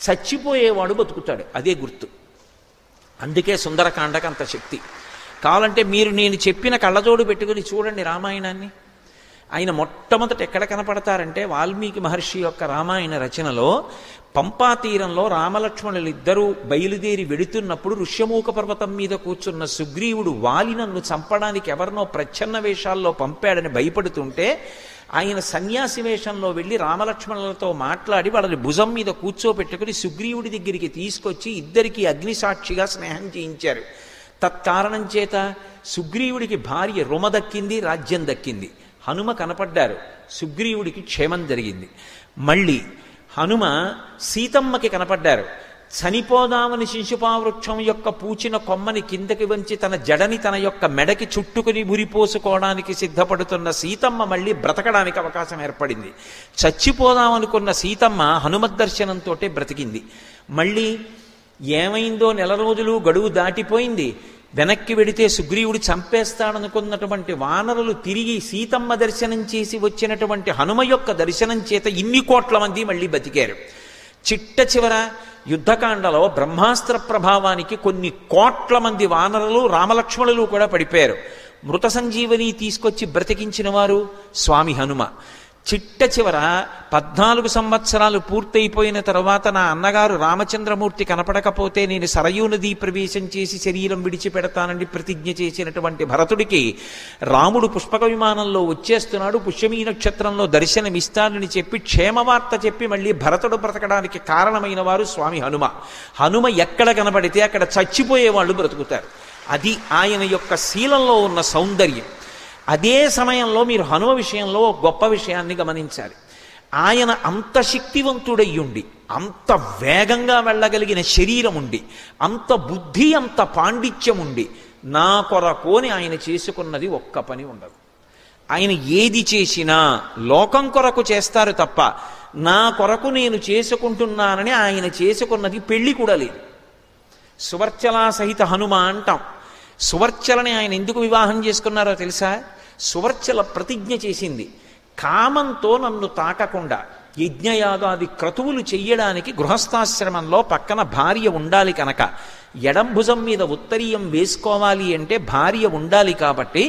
చచ్చిపోయేవాడు బతుకుతాడు, అదే గుర్తు. అందుకే సుందరకాండకు అంత శక్తి. కావాలంటే మీరు నేను చెప్పిన కళ్ళజోడు పెట్టుకుని చూడండి రామాయణాన్ని. ఆయన మొట్టమొదట ఎక్కడ కనపడతారంటే వాల్మీకి మహర్షి యొక్క రామాయణ రచనలో పంపా తీరంలో రామలక్ష్మణులు ఇద్దరూ బయలుదేరి వెడుతున్నప్పుడు ఋష్యమూక పర్వతం మీద కూర్చున్న సుగ్రీవుడు వాలి నన్ను చంపడానికి ఎవరినో ప్రచ్ఛన్న వేషాల్లో పంపాడని భయపడుతుంటే ఆయన సన్యాసి వేషంలో వెళ్ళి రామలక్ష్మణులతో మాట్లాడి వాళ్ళని భుజం మీద కూర్చోపెట్టుకుని సుగ్రీవుడి దగ్గరికి తీసుకొచ్చి ఇద్దరికీ అగ్నిసాక్షిగా స్నేహం చేయించారు. తత్కారణం చేత సుగ్రీవుడికి భార్య రుమ దక్కింది, రాజ్యం దక్కింది. హనుమ కనపడ్డారు, సుగ్రీవుడికి క్షేమం జరిగింది. మళ్ళీ హనుమ సీతమ్మకి కనపడ్డారు. చనిపోదామని శిశుపావృక్షం యొక్క పూచిన కొమ్మని కిందకి వంచి తన జడని తన యొక్క మెడకి చుట్టుకుని ఉరిపోసుకోవడానికి సిద్ధపడుతున్న సీతమ్మ మళ్ళీ బ్రతకడానికి అవకాశం ఏర్పడింది. చచ్చిపోదామనుకున్న సీతమ్మ హనుమద్ దర్శనంతో బ్రతికింది. మళ్ళీ ఏమైందో నెల రోజులు గడువు దాటిపోయింది. వెనక్కి వెడితే సుగ్రీవుడు చంపేస్తాడనుకున్నటువంటి వానరులు తిరిగి సీతమ్మ దర్శనం చేసి వచ్చినటువంటి హనుమ యొక్క దర్శనం చేత ఇన్ని కోట్ల మంది మళ్ళీ బతికారు. చిట్ట చివర యుద్ధకాండలో బ్రహ్మాస్త్ర ప్రభావానికి కొన్ని కోట్ల మంది వానరులు రామలక్ష్మణులు కూడా పడిపోయారు. మృత సంజీవని తీసుకొచ్చి బ్రతికించిన వారు స్వామి హనుమ. చిట్ట చివర 14 సంవత్సరాలు పూర్తయిపోయిన తర్వాత నా అన్నగారు రామచంద్రమూర్తి కనపడకపోతే నేను సరయూ నదీ ప్రవేశం చేసి శరీరం విడిచిపెడతానని ప్రతిజ్ఞ చేసినటువంటి భరతుడికి రాముడు పుష్పక విమానంలో వచ్చేస్తున్నాడు, పుష్యమీ నక్షత్రంలో దర్శనమిస్తానని చెప్పి క్షేమవార్త చెప్పి మళ్ళీ భరతుడు బ్రతకడానికి కారణమైన వారు స్వామి హనుమ. హనుమ ఎక్కడ కనబడితే అక్కడ చచ్చిపోయే వాళ్ళు బ్రతుకుతారు. అది ఆయన యొక్క శీలంలో ఉన్న సౌందర్యం. అదే సమయంలో మీరు హనుమ విషయంలో గొప్ప విషయాన్ని గమనించాలి. ఆయన అంత శక్తివంతుడయ్యుండి, అంత వేగంగా వెళ్ళగలిగిన శరీరం ఉండి, అంత బుద్ధి, అంత పాండిత్యం ఉండి, నా కొరకోని ఆయన చేసుకున్నది ఒక్క పని ఉండదు. ఆయన ఏది చేసినా లోకం కొరకు చేస్తారు తప్ప నా కొరకు నేను చేసుకుంటున్నానని ఆయన చేసుకున్నది పెళ్లి కూడా లేదు. సువర్చలా సహిత హనుమ అంటాం. సువర్చలని ఆయన ఎందుకు వివాహం చేసుకున్నారో తెలుసా? సువర్చల ప్రతిజ్ఞ చేసింది, కామంతో నన్ను తాకకుండా యజ్ఞయాగాది క్రతువులు చెయ్యడానికి గృహస్థాశ్రమంలో పక్కన భార్య ఉండాలి కనుక, ఎడం భుజం మీద ఉత్తరీయం వేసుకోవాలి అంటే భార్య ఉండాలి కాబట్టి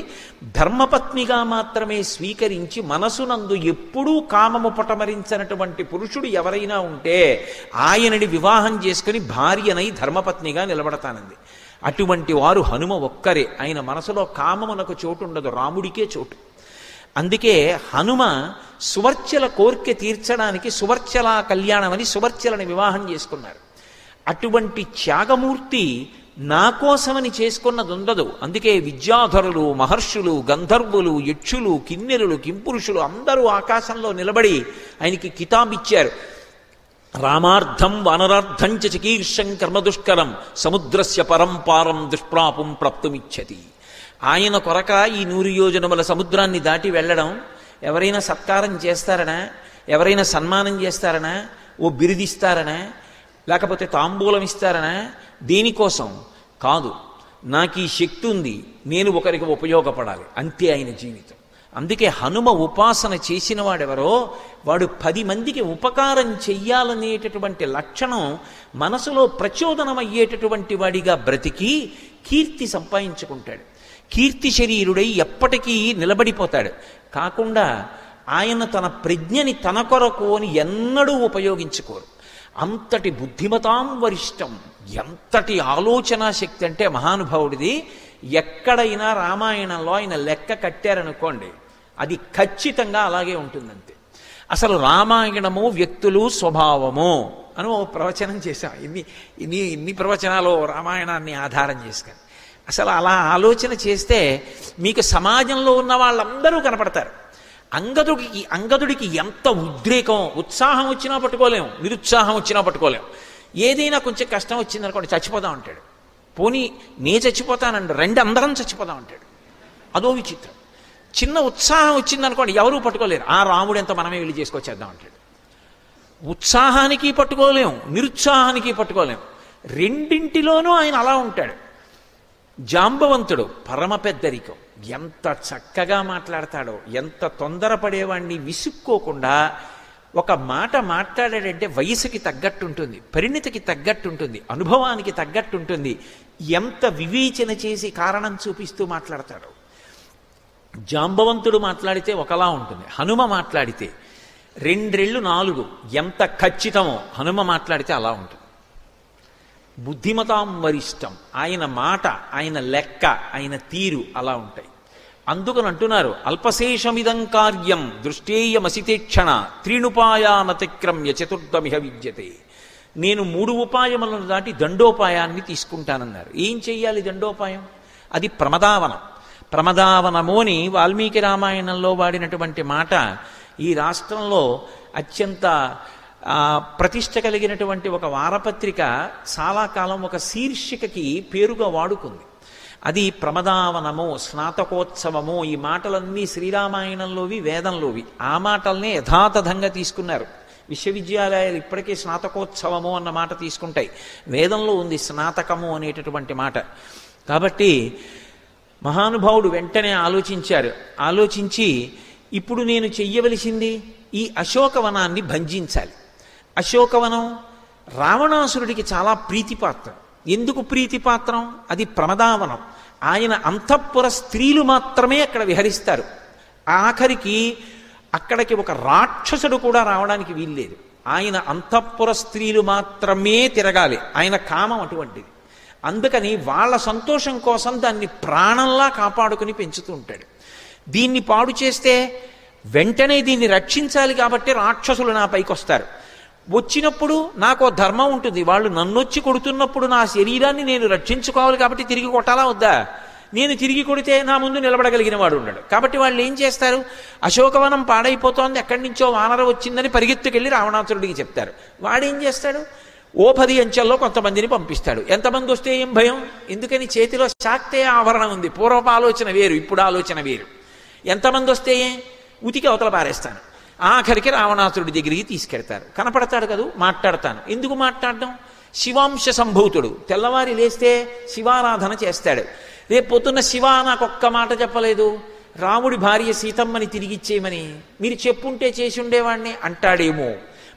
ధర్మపత్నిగా మాత్రమే స్వీకరించి మనసునందు ఎప్పుడూ కామము పటమరించినటువంటి పురుషుడు ఎవరైనా ఉంటే ఆయనని వివాహం చేసుకుని భార్యనై ధర్మపత్నిగా నిలబడతానంది. అటువంటి వారు హనుమ ఒక్కరే. ఆయన మనసులో కామమునకు చోటు ఉండదు, రాముడికే చోటు. అందుకే హనుమ సువర్చల కోర్కె తీర్చడానికి సువర్చల కళ్యాణం అని సువర్చలని వివాహం చేసుకున్నారు. అటువంటి త్యాగమూర్తి నా కోసమని చేసుకున్నది ఉండదు. అందుకే విద్యాధరులు, మహర్షులు, గంధర్వులు, యక్షులు, కిన్నెరులు, కింపురుషులు అందరూ ఆకాశంలో నిలబడి ఆయనకి కితాబిచ్చారు. రామార్థం వానరార్థం చ చికీర్షం కర్మదుష్కరం సముద్రస్య పరంపారం దుష్ప్రాపం ప్రాప్తుమిచ్చతి. ఆయన కొరక ఈ 100 యోజనముల సముద్రాన్ని దాటి వెళ్ళడం ఎవరైనా సత్కారం చేస్తారనా, ఎవరైనా సన్మానం చేస్తారనా, ఓ బిరుదిస్తారనా, లేకపోతే తాంబూలం ఇస్తారనా? దేనికోసం కాదు. నాకు ఈ శక్తి ఉంది, నేను ఒకరికి ఉపయోగపడాలి, అంతే ఆయన జీవితం. అందుకే హనుమ ఉపాసన చేసిన వాడెవరో వాడు 10 మందికి ఉపకారం చెయ్యాలనేటటువంటి లక్షణం మనసులో ప్రచోదనమయ్యేటటువంటి వాడిగా బ్రతికి కీర్తి సంపాదించుకుంటాడు. కీర్తి శరీరుడై ఎప్పటికీ నిలబడిపోతాడు. కాకుండా ఆయన తన ప్రజ్ఞని తన కొరకు అని ఎన్నడూ ఉపయోగించుకోరు. అంతటి బుద్ధిమతాం వరిష్టం, ఎంతటి ఆలోచనా శక్తి అంటే మహానుభావుడిది. ఎక్కడైనా రామాయణంలో ఆయన లెక్క కట్టారనుకోండి, అది ఖచ్చితంగా అలాగే ఉంటుందంతే. అసలు రామాయణము వ్యక్తులు స్వభావము అని ఓ ప్రవచనం చేశాం. ఇన్ని ప్రవచనాలు రామాయణాన్ని ఆధారం చేసుకొని అసలు అలా ఆలోచన చేస్తే మీకు సమాజంలో ఉన్న వాళ్ళందరూ కనపడతారు. అంగదుడికి ఎంత ఉద్రేకం, ఉత్సాహం వచ్చినా పట్టుకోలేం, నిరుత్సాహం వచ్చినా పట్టుకోలేం. ఏదైనా కొంచెం కష్టం వచ్చిందనుకోండి చచ్చిపోదాం అంటాడు. పోనీ నే చచ్చిపోతానండి, అందరం చచ్చిపోదాం అంటాడు. అదో విచిత్రం. చిన్న ఉత్సాహం వచ్చిందనుకోండి ఎవరూ పట్టుకోలేరు. ఆ రాముడు ఎంత మనమే వెళ్ళి చేసుకొచ్చేద్దాం అంటాడు. ఉత్సాహానికి పట్టుకోలేం, నిరుత్సాహానికి పట్టుకోలేం. రెండింటిలోనూ ఆయన అలా ఉంటాడు. జాంబవంతుడు పరమ పెద్దరికం, ఎంత చక్కగా మాట్లాడతాడో, ఎంత తొందరపడేవాడిని విసుక్కోకుండా ఒక మాట మాట్లాడాడంటే వయసుకి తగ్గట్టుంటుంది, పరిణితికి తగ్గట్టుంటుంది, అనుభవానికి తగ్గట్టుంటుంది. ఎంత వివేచన చేసి కారణం చూపిస్తూ మాట్లాడతాడు. జాంబవంతుడు మాట్లాడితే ఒకలా ఉంటుంది, హనుమ మాట్లాడితే 2 రెళ్ళు 4 ఎంత ఖచ్చితమో హనుమ మాట్లాడితే అలా ఉంటుంది. బుద్ధిమతాం వరిష్టం, ఆయన మాట, ఆయన లెక్క, ఆయన తీరు అలా ఉంటాయి. అందుకని అంటున్నారు, అల్పశేషమిదం కార్యం దృష్టేయమసితేక్షణ త్రీణుపాయానతిక్రమ్య చతుర్థమిహ విద్యతే. నేను 3 ఉపాయములను దాటి దండోపాయాన్ని తీసుకుంటానన్నారు. ఏం చెయ్యాలి దండోపాయం? అది ప్రమదావనం. ప్రమదావనము అని వాల్మీకి రామాయణంలో వాడినటువంటి మాట ఈ రాష్ట్రంలో అత్యంత ప్రతిష్ట కలిగినటువంటి ఒక వారపత్రిక చాలా కాలం ఒక శీర్షికకి పేరుగా వాడుకుంది. అది ప్రమదావనము, స్నాతకోత్సవము. ఈ మాటలన్నీ శ్రీరామాయణంలోవి, వేదంలోవి. ఆ మాటల్నే యథాతథంగా తీసుకున్నారు. విశ్వవిద్యాలయాలు ఇప్పటికీ స్నాతకోత్సవము అన్న మాట తీసుకుంటాయి. వేదంలో ఉంది స్నాతకము అనేటటువంటి మాట. కాబట్టి మహానుభావుడు వెంటనే ఆలోచించారు. ఆలోచించి ఇప్పుడు నేను చెయ్యవలసింది ఈ అశోకవనాన్ని భంజించాలి. అశోకవనం రావణాసురుడికి చాలా ప్రీతిపాత్రం. ఎందుకు ప్రీతిపాత్రం? అది ప్రమదావనం. ఆయన అంతఃపుర స్త్రీలు మాత్రమే అక్కడ విహరిస్తారు. ఆఖరికి అక్కడికి ఒక రాక్షసుడు కూడా రావడానికి వీల్లేదు. ఆయన అంతఃపుర స్త్రీలు మాత్రమే తిరగాలి. ఆయన కామం అటువంటిది. అందుకని వాళ్ళ సంతోషం కోసం దాన్ని ప్రాణంలా కాపాడుకుని పెంచుతూ ఉంటాడు. దీన్ని పాడు చేస్తే వెంటనే దీన్ని రక్షించాలి కాబట్టి రాక్షసులు నా పైకి వస్తారు. వచ్చినప్పుడు నాకు ధర్మం ఉంటుంది. వాళ్ళు నన్నొచ్చి కొడుతున్నప్పుడు నా శరీరాన్ని నేను రక్షించుకోవాలి కాబట్టి తిరిగి కొట్టాలా వద్దా? నేను తిరిగి కొడితే నా ముందు నిలబడగలిగిన వాడు ఉన్నాడు. కాబట్టి వాళ్ళు ఏం చేస్తారు? అశోకవనం పాడైపోతోంది, ఎక్కడి నుంచో వానర వచ్చిందని పరిగెత్తుకెళ్ళి రావణాసురుడికి చెప్తారు. వాడేం చేస్తాడు? 10 అంచెల్లో కొంతమందిని పంపిస్తాడు. ఎంతమంది వస్తే ఏం భయం? ఎందుకని చేతిలో శాక్తే ఆభరణం ఉంది. పూర్వపు ఆలోచన వేరు, ఇప్పుడు ఆలోచన వేరు. ఎంతమంది వస్తే ఉతికి అవతల పారేస్తాను. ఆఖరికి రావణాసురుడి దగ్గరికి తీసుకెడతారు. కనపడతాడు కదూ, మాట్లాడతాను. ఎందుకు మాట్లాడడం? శివాంశ సంభూతుడు. తెల్లవారి లేస్తే శివారాధన చేస్తాడు. రేపు పొద్దున్న శివ నాకొక్క మాట చెప్పలేదు, రాముడి భార్య సీతమ్మని తిరిగిచ్చేయమని మీరు చెప్పుంటే చేసి ఉండేవాడిని అంటాడేమో.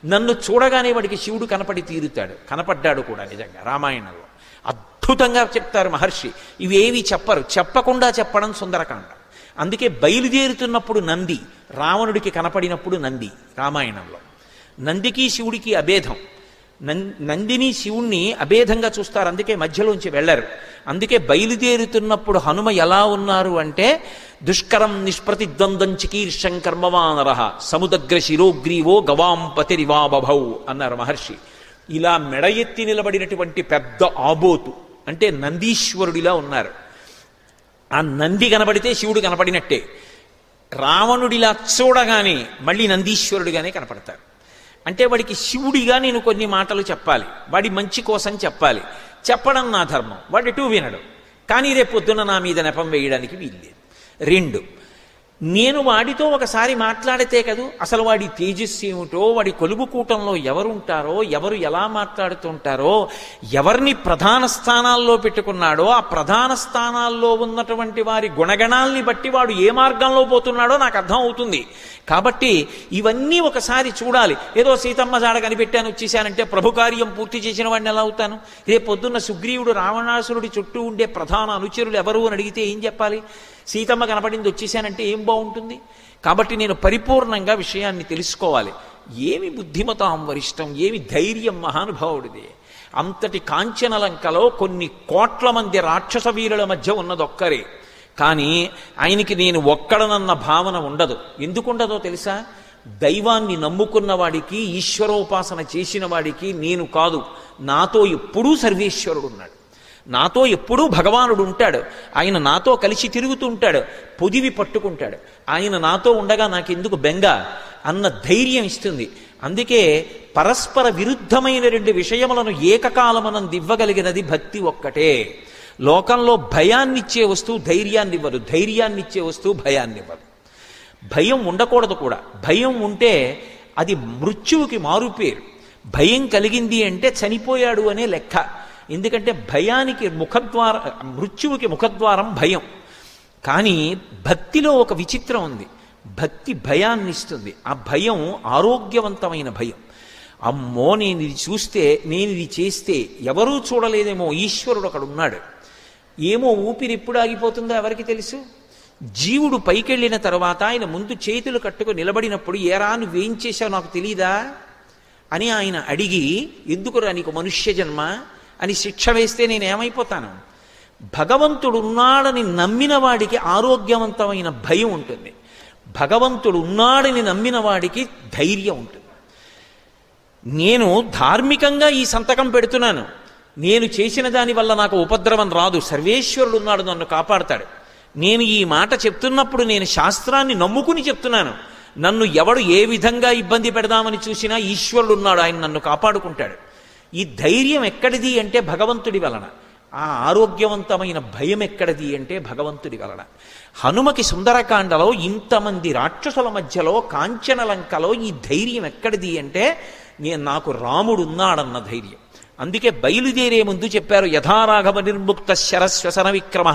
నన్ను చూడగానే వాడికి శివుడు కనపడి తీరుతాడు. కనపడ్డాడు కూడా నిజంగా రామాయణంలో. అద్భుతంగా చెప్తారు మహర్షి. ఇవేవి చెప్పరు, చెప్పకుండా చెప్పడం సుందరకాండ. అందుకే బయలుదేరుతున్నప్పుడు నంది, రావణుడికి కనపడినప్పుడు నంది. రామాయణంలో నందికి శివుడికి అభేదం. నందిని శివుణ్ణి అభేదంగా చూస్తారు. అందుకే మధ్యలోంచి వెళ్ళరు. అందుకే బయలుదేరుతున్నప్పుడు హనుమ ఎలా ఉన్నారు అంటే దుష్కరం నిష్ప్రతిద్వంద్వం చికీర్షం కర్మవానర సముదగ్ర శిరోగ్రీవో గవాంపతిరివాబభౌ అన్నారు మహర్షి. ఇలా మెడ ఎత్తి నిలబడినటువంటి పెద్ద ఆబోతు అంటే నందీశ్వరుడిలా ఉన్నారు. ఆ నంది కనబడితే శివుడు కనపడినట్టే. రావణుడిలా చూడగానే మళ్ళీ నందీశ్వరుడిగానే కనపడతారు. అంటే వాడికి శివుడిగా నేను కొన్ని మాటలు చెప్పాలి, వాడి మంచి కోసం చెప్పాలి. చెప్పడం నా ధర్మం. వాడు ఎటూ వినడు. కానీ రేపు పొద్దున్న నా మీద నెపం వేయడానికి వీల్లేదు. 2, నేను వాడితో ఒకసారి మాట్లాడితే కదూ అసలు వాడి తేజస్సు ఏమిటో, వాడి కొలువు కూటంలో ఎవరుంటారో, ఎవరు ఎలా మాట్లాడుతుంటారో, ఎవరిని ప్రధాన స్థానాల్లో పెట్టుకున్నాడో, ఆ ప్రధాన స్థానాల్లో ఉన్నటువంటి వారి గుణగణాల్ని బట్టి వాడు ఏ మార్గంలో పోతున్నాడో నాకు అర్థం అవుతుంది. కాబట్టి ఇవన్నీ ఒకసారి చూడాలి. ఏదో సీతమ్మ జాడ కనిపెట్టాను వచ్చేసానంటే ప్రభు కార్యం పూర్తి చేసిన వాడిని ఎలా అవుతాను? రేపు పొద్దున్న సుగ్రీవుడు రావణాసురుడి చుట్టూ ఉండే ప్రధాన అనుచరులు ఎవరు అని అడిగితే ఏం చెప్పాలి? సీతమ్మ కనపడింది వచ్చేసానంటే ఏం బాగుంటుంది? కాబట్టి నేను పరిపూర్ణంగా విషయాన్ని తెలుసుకోవాలి. ఏమి బుద్ధిమతాం వరిష్టం, ఏమి ధైర్యం మహానుభావుడిది. అంతటి కాంచనలంకలో కొన్ని కోట్ల మంది రాక్షస వీరుల మధ్య ఉన్నదొక్కరే. కానీ ఆయనకి నేను ఒక్కడనన్న భావన ఉండదు. ఎందుకుండదో తెలుసా? దైవాన్ని నమ్ముకున్న వాడికి, ఈశ్వరోపాసన చేసిన వాడికి నేను కాదు, నాతో ఎప్పుడూ సర్వేశ్వరుడు ఉన్నాడు, నాతో ఎప్పుడూ భగవానుడు ఉంటాడు. ఆయన నాతో కలిసి తిరుగుతూ ఉంటాడు, పొదివి పట్టుకుంటాడు. ఆయన నాతో ఉండగా నాకెందుకు బెంగ అన్న ధైర్యం ఇస్తుంది. అందుకే పరస్పర విరుద్ధమైన 2 విషయములను ఏకకాలమనందు ఇవ్వగలిగినది భక్తి ఒక్కటే. లోకంలో భయాన్నిచ్చే వస్తువు ధైర్యాన్ని ఇవ్వదు, ధైర్యాన్నిచ్చే వస్తువు భయాన్ని ఇవ్వదు. భయం ఉండకూడదు కూడా. భయం ఉంటే అది మృత్యువుకి మారుపేరు. భయం కలిగింది అంటే చనిపోయాడు అనే లెక్క. ఎందుకంటే భయానికి మృత్యువుకి ముఖద్వారం భయం. కానీ భక్తిలో ఒక విచిత్రం ఉంది. భక్తి భయాన్ని ఇస్తుంది. ఆ భయం ఆరోగ్యవంతమైన భయం. అమ్మో నేను ఇది చూస్తే, నేను ఇది చేస్తే ఎవరూ చూడలేదేమో, ఈశ్వరుడు అక్కడ ఉన్నాడు, ఏమో ఊపిరి ఎప్పుడు ఆగిపోతుందో ఎవరికి తెలుసు. జీవుడు పైకెళ్ళిన తర్వాత ఆయన ముందు చేతులు కట్టుకు నిలబడినప్పుడు ఏరా నువ్వేం చేశావు నాకు తెలీదా అని ఆయన అడిగి, ఎందుకురా నీకు మనుష్య జన్మ అని శిక్ష వేస్తే నేనేమైపోతాను? భగవంతుడు ఉన్నాడని నమ్మిన వాడికి ఆరోగ్యవంతమైన భయం ఉంటుంది, భగవంతుడు ఉన్నాడని నమ్మిన వాడికి ధైర్యం ఉంటుంది. నేను ధార్మికంగా ఈ సంతకం పెడుతున్నాను, నేను చేసిన దానివల్ల నాకు ఉపద్రవం రాదు, సర్వేశ్వరుడు ఉన్నాడు నన్ను కాపాడతాడు. నేను ఈ మాట చెప్తున్నప్పుడు నేను శాస్త్రాన్ని నమ్ముకుని చెప్తున్నాను, నన్ను ఎవడు ఏ విధంగా ఇబ్బంది పెడదామని చూసినా ఈశ్వరుడు ఉన్నాడు, ఆయన నన్ను కాపాడుకుంటాడు. ఈ ధైర్యం ఎక్కడిది అంటే భగవంతుడి వలన. ఆ ఆరోగ్యవంతమైన భయం ఎక్కడిది అంటే భగవంతుడి వలన. హనుమకి సుందరకాండలో ఇంతమంది రాక్షసుల మధ్యలో కాంచనలంకలో ఈ ధైర్యం ఎక్కడిది అంటే నాకు రాముడు ఉన్నాడన్న ధైర్యం. అందుకే బయలుదేరే ముందు చెప్పారు, యథారాఘవ నిర్ముక్త శరశ్వసన విక్రమ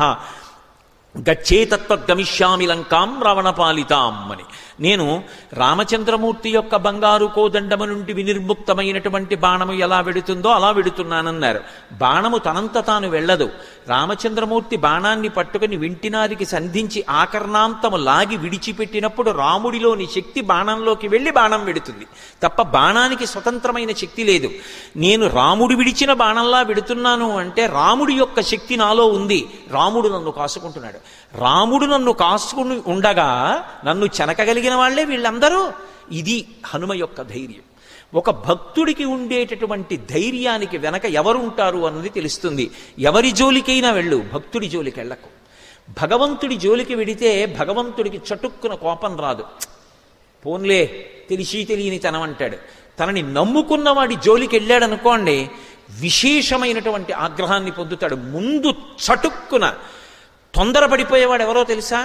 గచ్చేతత్వగమిష్యామి లంకాం రావణపాలితాం అని. నేను రామచంద్రమూర్తి యొక్క బంగారు కోదండము నుండి వినిర్ముక్తమైనటువంటి బాణము ఎలా వెడుతుందో అలా వెడుతున్నానన్నారు. బాణము తనంత తాను వెళ్ళదు, రామచంద్రమూర్తి బాణాన్ని పట్టుకుని వింటినారికి సంధించి ఆకర్ణాంతము లాగి విడిచిపెట్టినప్పుడు రాముడిలోని శక్తి బాణంలోకి వెళ్ళి బాణం వెడుతుంది తప్ప బాణానికి స్వతంత్రమైన శక్తి లేదు. నేను రాముడు విడిచిన బాణంలా వెడుతున్నాను అంటే రాముడి యొక్క శక్తి నాలో ఉంది, రాముడు నన్ను కాసుకుంటున్నాడు. రాముడు నన్ను కాసుకుని ఉండగా నన్ను చెనకగలిగిన వాళ్లే వీళ్ళందరూ. ఇది హనుమ యొక్క ధైర్యం. ఒక భక్తుడికి ఉండేటటువంటి ధైర్యానికి వెనక ఎవరుంటారు అన్నది తెలుస్తుంది. ఎవరి జోలికైనా వెళ్ళు, భక్తుడి జోలికి వెళ్ళకు. భగవంతుడి జోలికి వెడితే భగవంతుడికి చటుక్కున కోపం రాదు, పోన్లే తెలిసి తెలియని తనం అంటాడు. తనని నమ్ముకున్నవాడి జోలికి వెళ్ళాడనుకోండి విశేషమైనటువంటి ఆగ్రహాన్ని పొందుతాడు. ముందు చటుక్కున తొందరపడిపోయేవాడు ఎవరో తెలుసా,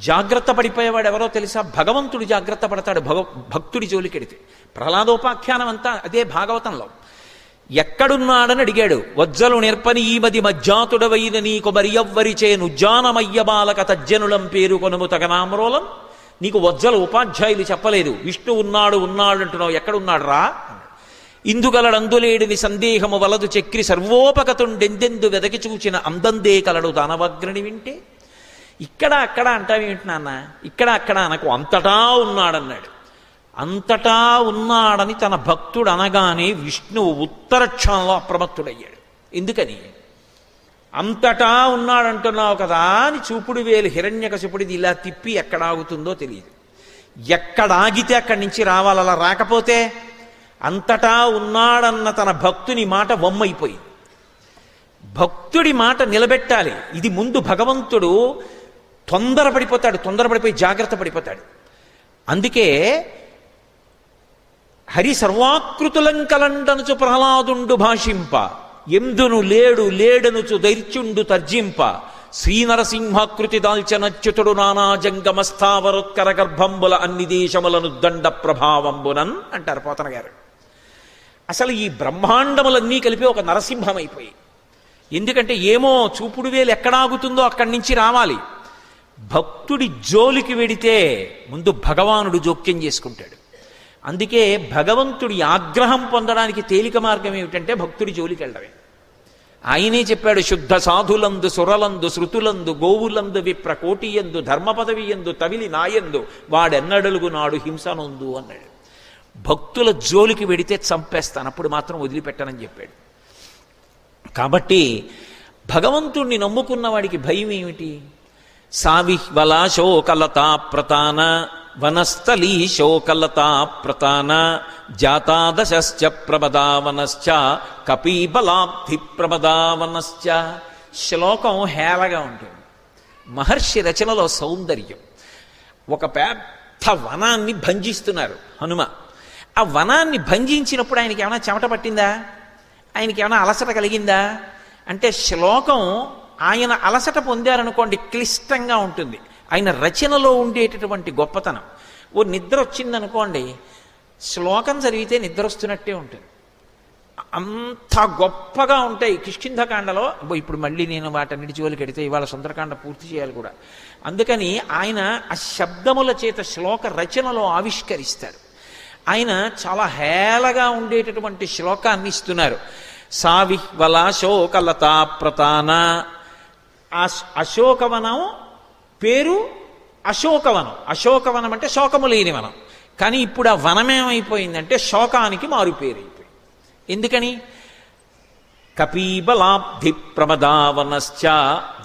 జాగ్రత్త పడిపోయేవాడు ఎవరో తెలుసా, భగవంతుడు జాగ్రత్త పడతాడు భక్తుడి జోలికెడితే. ప్రహ్లాదోపాఖ్యానం అంతా అదే భాగవతంలో. ఎక్కడున్నాడని అడిగాడు, వజ్జలు నేర్పని ఈ మది మజ్జాతుడవైన నీకు మరియవ్వరిచే నుజ్జానమయ్య బాలక తజ్జనులం పేరు కొనుము తగనామ్రోలం. నీకు వజ్జల ఉపాధ్యాయులు చెప్పలేదు, విష్ణు ఉన్నాడు అంటున్నావు, ఎక్కడున్నాడు రా. ఇందుగలడందులేడిని సందేహము వలదు చక్రి సర్వోపగతుండెందెందు వెదకి చూచిన అందందే కలడు దానవగ్రని వింటే. ఇక్కడ అక్కడ అంటావేంటి నాన్న, ఇక్కడ అక్కడ అనకు, అంతటా ఉన్నాడన్నాడు. అంతటా ఉన్నాడని తన భక్తుడు అనగానే విష్ణువు ఉత్తరక్షణంలో అప్రమత్తుడయ్యాడు. ఎందుకని? అంతటా ఉన్నాడంటున్నావు కదా అని చూపుడు వేలు హిరణ్యకశిపుడిది ఇలా తిప్పి ఎక్కడ ఆగుతుందో తెలియదు. ఎక్కడ ఆగితే అక్కడి నుంచి రావాలి, అలా రాకపోతే అంతటా ఉన్నాడన్న తన భక్తుని మాట వమ్మైపోయి. భక్తుడి మాట నిలబెట్టాలి. ఇది ముందు భగవంతుడు తొందరపడిపోయి జాగ్రత్త పడిపోతాడు. అందుకే హరి సర్వాకృతులంకలండనుచు ప్రహ్లాదుండు భాషింప ఎందును లేడనుచు దైర్చుండు తర్జింప శ్రీనరసింహాకృతి దాల్చనచ్యుతుడు నానా జంగమస్థావరోత్కర గర్భంబుల అన్ని దేశములను దండ ప్రభావంబునన్ అంటారు పోతన గారు. అసలు ఈ బ్రహ్మాండములన్నీ కలిపి ఒక నరసింహం అయిపోయి. ఎందుకంటే ఏమో చూపుడు వేలు ఎక్కడాగుతుందో అక్కడి నుంచి రావాలి. భక్తుడి జోలికి వెడితే ముందు భగవానుడు జోక్యం చేసుకుంటాడు. అందుకే భగవంతుడి ఆగ్రహం పొందడానికి తేలిక మార్గం ఏమిటంటే భక్తుడి జోలికి వెళ్ళడమే. ఆయనే చెప్పాడు, శుద్ధ సాధులందు సురలందు శృతులందు గోవులందు విప్ర కోటియందు ధర్మపదవియందు తవిలి నాయందు వాడెన్నడలుగు నాడు హింసనొందు అన్నాడు. భక్తుల జోలికి వెడితే చంపేస్తాను, అప్పుడు మాత్రం వదిలిపెట్టనని చెప్పాడు. కాబట్టి భగవంతుణ్ణి నమ్ముకున్న వాడికి భయం ఏమిటి? సావిహ్వలా శోకలతా ప్రతాన వనస్థలీ శోకలతా ప్రతాన జాతాదశ్చ ప్రమదావనశ్చ కపీబలాబ్ధి ప్రమదావనశ్చ. శ్లోకం హేళగా ఉంటుంది. మహర్షి రచనలో సౌందర్యం. ఒక పెద్ద వనాన్ని భంజిస్తున్నారు హనుమ. ఆ వనాన్ని భంజించినప్పుడు ఆయనకి ఏమైనా చెమట పట్టిందా? ఆయనకి ఏమైనా అలసట కలిగిందా? అంటే శ్లోకం ఆయన అలసట పొందారనుకోండి క్లిష్టంగా ఉంటుంది. ఆయన రచనలో ఉండేటటువంటి గొప్పతనం. ఓ నిద్ర వచ్చిందనుకోండి, శ్లోకం చదివితే నిద్ర వస్తున్నట్టే ఉంటుంది. అంత గొప్పగా ఉంటాయి కిష్కింధకాండలో. ఇప్పుడు మళ్ళీ నేను వాటన్నిటి జోలికి ఎడితే ఇవాళ సుందరకాండ పూర్తి చేయాలి కూడా. అందుకని ఆయన ఆ శబ్దముల చేత శ్లోక రచనలో ఆవిష్కరిస్తారు. ఆయన చాలా హేళగా ఉండేటటువంటి శ్లోకాన్ని ఇస్తున్నారు. సావిహ్వలాశోకలతా ప్రతాన. అశోకవనం పేరు అశోకవనం. అశోకవనం అంటే శోకము లేని వనం. కానీ ఇప్పుడు ఆ వనం ఏమైపోయిందంటే శోకానికి మారుపేరు అయిపోయింది. ఎందుకని? కపీబలాబ్ధి ప్రమదావనశ్చ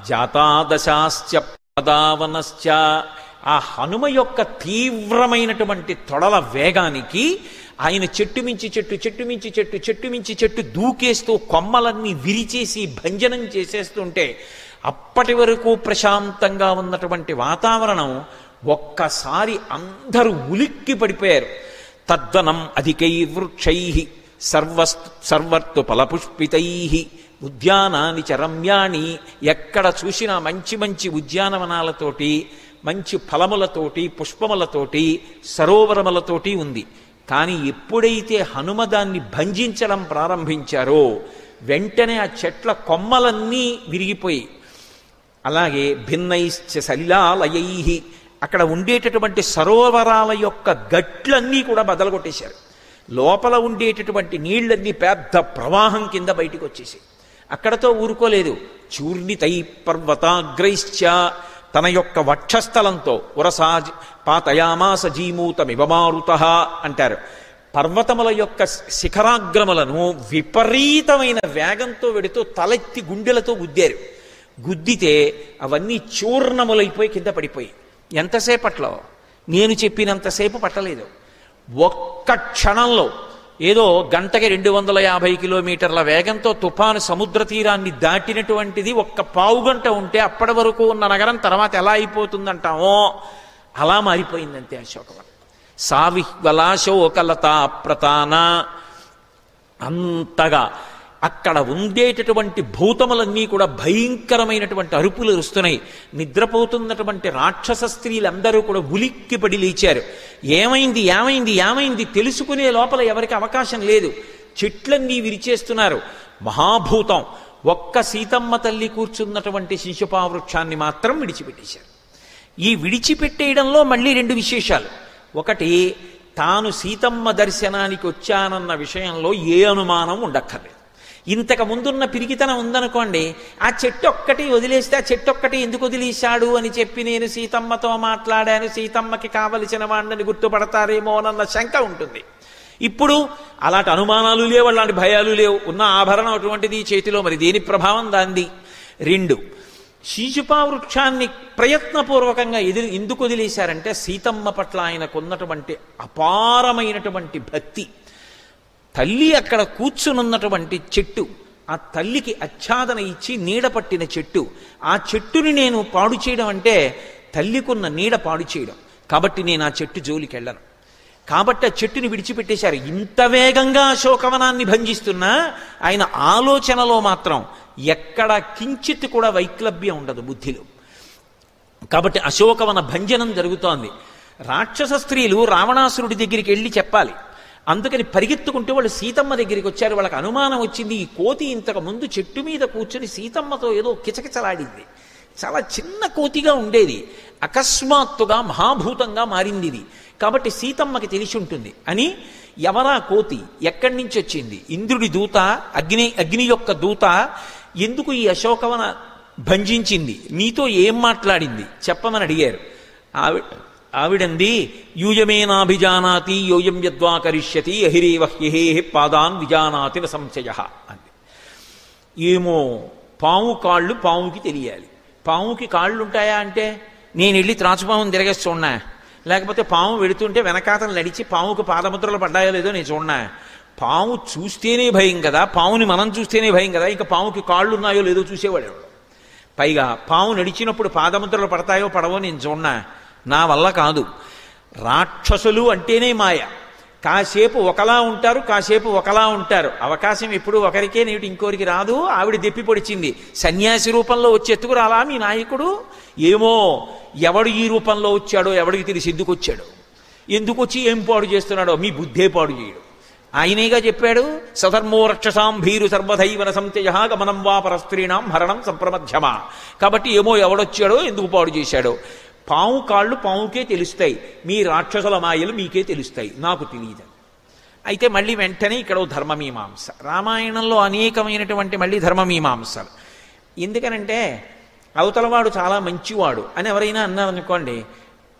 జాతాదశాశ్చ ప్రమదావనశ్చ. ఆ హనుమ యొక్క తీవ్రమైనటువంటి తొడల వేగానికి ఆయన చెట్టు మించి చెట్టు, చెట్టు మించి చెట్టు, చెట్టు మించి చెట్టు దూకేస్తూ కొమ్మలన్నీ విరిచేసి భంజనం చేసేస్తుంటే అప్పటి వరకు ప్రశాంతంగా ఉన్నటువంటి వాతావరణం ఒక్కసారి అందరూ ఉలిక్కి పడిపోయారు. తద్వనం అధికైర్వృక్షై సర్వర్తు ఫలపుష్పితై ఉద్యానాని చ రమ్యాణి. ఎక్కడ చూసినా మంచి మంచి ఉద్యానవనాలతోటి, మంచి ఫలములతోటి, పుష్పములతోటి, సరోవరములతోటి ఉంది. కానీ ఎప్పుడైతే హనుమ దాన్ని భంజించడం ప్రారంభించారో వెంటనే ఆ చెట్ల కొమ్మలన్నీ విరిగిపోయి, అలాగే భిన్నైశ్చ సలిలాలయై, అక్కడ ఉండేటటువంటి సరోవరాల యొక్క గట్లన్నీ కూడా బదలగొట్టేశారు. లోపల ఉండేటటువంటి నీళ్లన్నీ పెద్ద ప్రవాహం కింద బయటికి వచ్చేసాయి. అక్కడతో ఊరుకోలేదు. చూర్ణితై పర్వతాగ్రైశ్చ, తన యొక్క వక్షస్థలంతో ఉరసాజ్ పాతయామాస జీమూతమివ మారుతః అంటారు. పర్వతముల యొక్క శిఖరాగ్రములను విపరీతమైన వేగంతో వెడుతూ తలెత్తి గుండెలతో గుద్దారు. గుద్దితే అవన్నీ చూర్ణములైపోయి కింద పడిపోయి. ఎంతసేపట్లో? నేను చెప్పినంతసేపు పట్టలేదు. ఒక్క క్షణంలో, ఏదో గంటకి 250 కిలోమీటర్ల వేగంతో తుఫాను సముద్ర తీరాన్ని దాటినటువంటిది ఒక్క పావుగంట ఉంటే అప్పటి వరకు ఉన్న నగరం తర్వాత ఎలా అయిపోతుందంటామో అలా మారిపోయిందంతే అశోకవనం. సావిహ్వలాశోకలతా ప్రతాన. అంతగా అక్కడ ఉండేటటువంటి భూతములన్నీ కూడా భయంకరమైనటువంటి అరుపులు వస్తున్నాయి. నిద్రపోతున్నటువంటి రాక్షస స్త్రీలందరూ కూడా ఉలిక్కిపడి లేచారు. ఏమైంది ఏమైంది ఏమైంది తెలుసుకునే లోపల ఎవరికి అవకాశం లేదు. చెట్లన్నీ విరిచేస్తున్నారు. మహాభూతం ఒక్క సీతమ్మ తల్లి కూర్చున్నటువంటి శిశుపావృక్షాన్ని మాత్రం విడిచిపెట్టేశారు. ఈ విడిచిపెట్టేయడంలో మళ్ళీ 2 విశేషాలు. ఒకటి, తాను సీతమ్మ దర్శనానికి వచ్చానన్న విషయంలో ఏ అనుమానం ఉండక్కర్లేదు. ఇంతకు ముందున్న పిరికితనం ఉందనుకోండి, ఆ చెట్టు ఒక్కటి వదిలేస్తే ఆ చెట్టు ఒక్కటి ఎందుకు వదిలేశాడు అని చెప్పి నేను సీతమ్మతో మాట్లాడాను, సీతమ్మకి కావలసిన వాడిని గుర్తుపడతారేమోనన్న శంక ఉంటుంది. ఇప్పుడు అలాంటి అనుమానాలు లేవు, అలాంటి భయాలు లేవు. ఉన్న ఆభరణం అటువంటిది చేతిలో, మరి దేని ప్రభావం దాంది. 2, శీశుపావృక్షాన్ని ప్రయత్నపూర్వకంగా ఎందుకు వదిలేశారంటే సీతమ్మ పట్ల ఆయనకున్నటువంటి అపారమైనటువంటి భక్తి. తల్లి అక్కడ కూర్చునున్నటువంటి చెట్టు, ఆ తల్లికి ఆచ్ఛాదన ఇచ్చి నీడ పట్టిన చెట్టు. ఆ చెట్టుని నేను పాడు చేయడం అంటే తల్లికున్న నీడ పాడు చేయడం. కాబట్టి నేను ఆ చెట్టు జోలికి వెళ్ళను. కాబట్టి ఆ చెట్టుని విడిచిపెట్టేశారు. ఇంత వేగంగా అశోకవనాన్ని భంజిస్తున్నా ఆయన ఆలోచనలో మాత్రం ఎక్కడ కించిత్ కూడా వైక్లభ్యం ఉండదు బుద్ధిలో. కాబట్టి అశోకవన భంజనం జరుగుతోంది. రాక్షస స్త్రీలు రావణాసురుడి దగ్గరికి వెళ్ళి చెప్పాలి. అందుకని పరిగెత్తుకుంటూ వాళ్ళు సీతమ్మ దగ్గరికి వచ్చారు. వాళ్ళకి అనుమానం వచ్చింది, ఈ కోతి ఇంతకు ముందు చెట్టు మీద కూర్చుని సీతమ్మతో ఏదో కిచకిచలాడింది. చాలా చిన్న కోతిగా ఉండేది, అకస్మాత్తుగా మహాభూతంగా మారింది ఇది. కాబట్టి సీతమ్మకి తెలిసి ఉంటుంది అని, ఎవరా కోతి, ఎక్కడి నుంచి వచ్చింది, ఇంద్రుడి దూత, అగ్ని యొక్క దూత, ఎందుకు ఈ అశోకవన భంజించింది, నీతో ఏం మాట్లాడింది చెప్పమని అడిగారు. ఆవిడంది, యూయమేనాభిజానాతి యోయం యద్వా కరిష్యతి అహిరేవ హ్యహే పాదాన్ విజానాతి న సంశయ అంది. ఏమో, పాము కాళ్ళు పాముకి తెలియాలి. పాముకి కాళ్ళు ఉంటాయా అంటే, నేను వెళ్ళి త్రాచుపాముని తిరగేసి చూడనా, లేకపోతే పాము వెడుతుంటే వెనకాతలు నడిచి పాముకు పాదముద్రలు పడ్డాయో లేదో నేను చూడనా. పాము చూస్తేనే భయం కదా, పాముని మనం చూస్తేనే భయం కదా, ఇంకా పాముకి కాళ్ళు ఉన్నాయో లేదో చూసేవాడు. పైగా పాము నడిచినప్పుడు పాదముద్రలు పడతాయో పడవో నేను చూడనా. నా వల్ల కాదు. రాక్షసులు అంటేనే మాయ. కాసేపు ఒకలా ఉంటారు, కాసేపు ఒకలా ఉంటారు. అవకాశం ఎప్పుడు ఒకరికే, నేటి ఇంకోరికి రాదు. ఆవిడ దెప్పి పొడిచింది. సన్యాసి రూపంలో వచ్చి ఎత్తుకురాలా మీ నాయకుడు? ఏమో, ఎవడు ఈ రూపంలో వచ్చాడో ఎవడికి తెలిసి ఎందుకు వచ్చాడో, ఎందుకు వచ్చి ఏం పాడు చేస్తున్నాడో. మీ బుద్ధే పాడు చేయడు. ఆయనేగా చెప్పాడు, సధర్మో రక్షసాం భీరు సర్వధైవన సంత్యయ గమనం వా పరస్త్రీణాం హరణం సంప్రమధ్యమా. కాబట్టి ఏమో ఎవడొచ్చాడో ఎందుకు పాడు చేశాడో. పాము కాళ్ళు పాముకే తెలుస్తాయి, మీ రాక్షసుల మాయలు మీకే తెలుస్తాయి, నాకు తెలియదు. అయితే మళ్ళీ వెంటనే ఇక్కడ ధర్మమీమాంస. రామాయణంలో అనేకమైనటువంటి మళ్ళీ ధర్మమీమాంసలు. ఎందుకనంటే అవతలవాడు చాలా మంచివాడు అని ఎవరైనా అన్నారనుకోండి,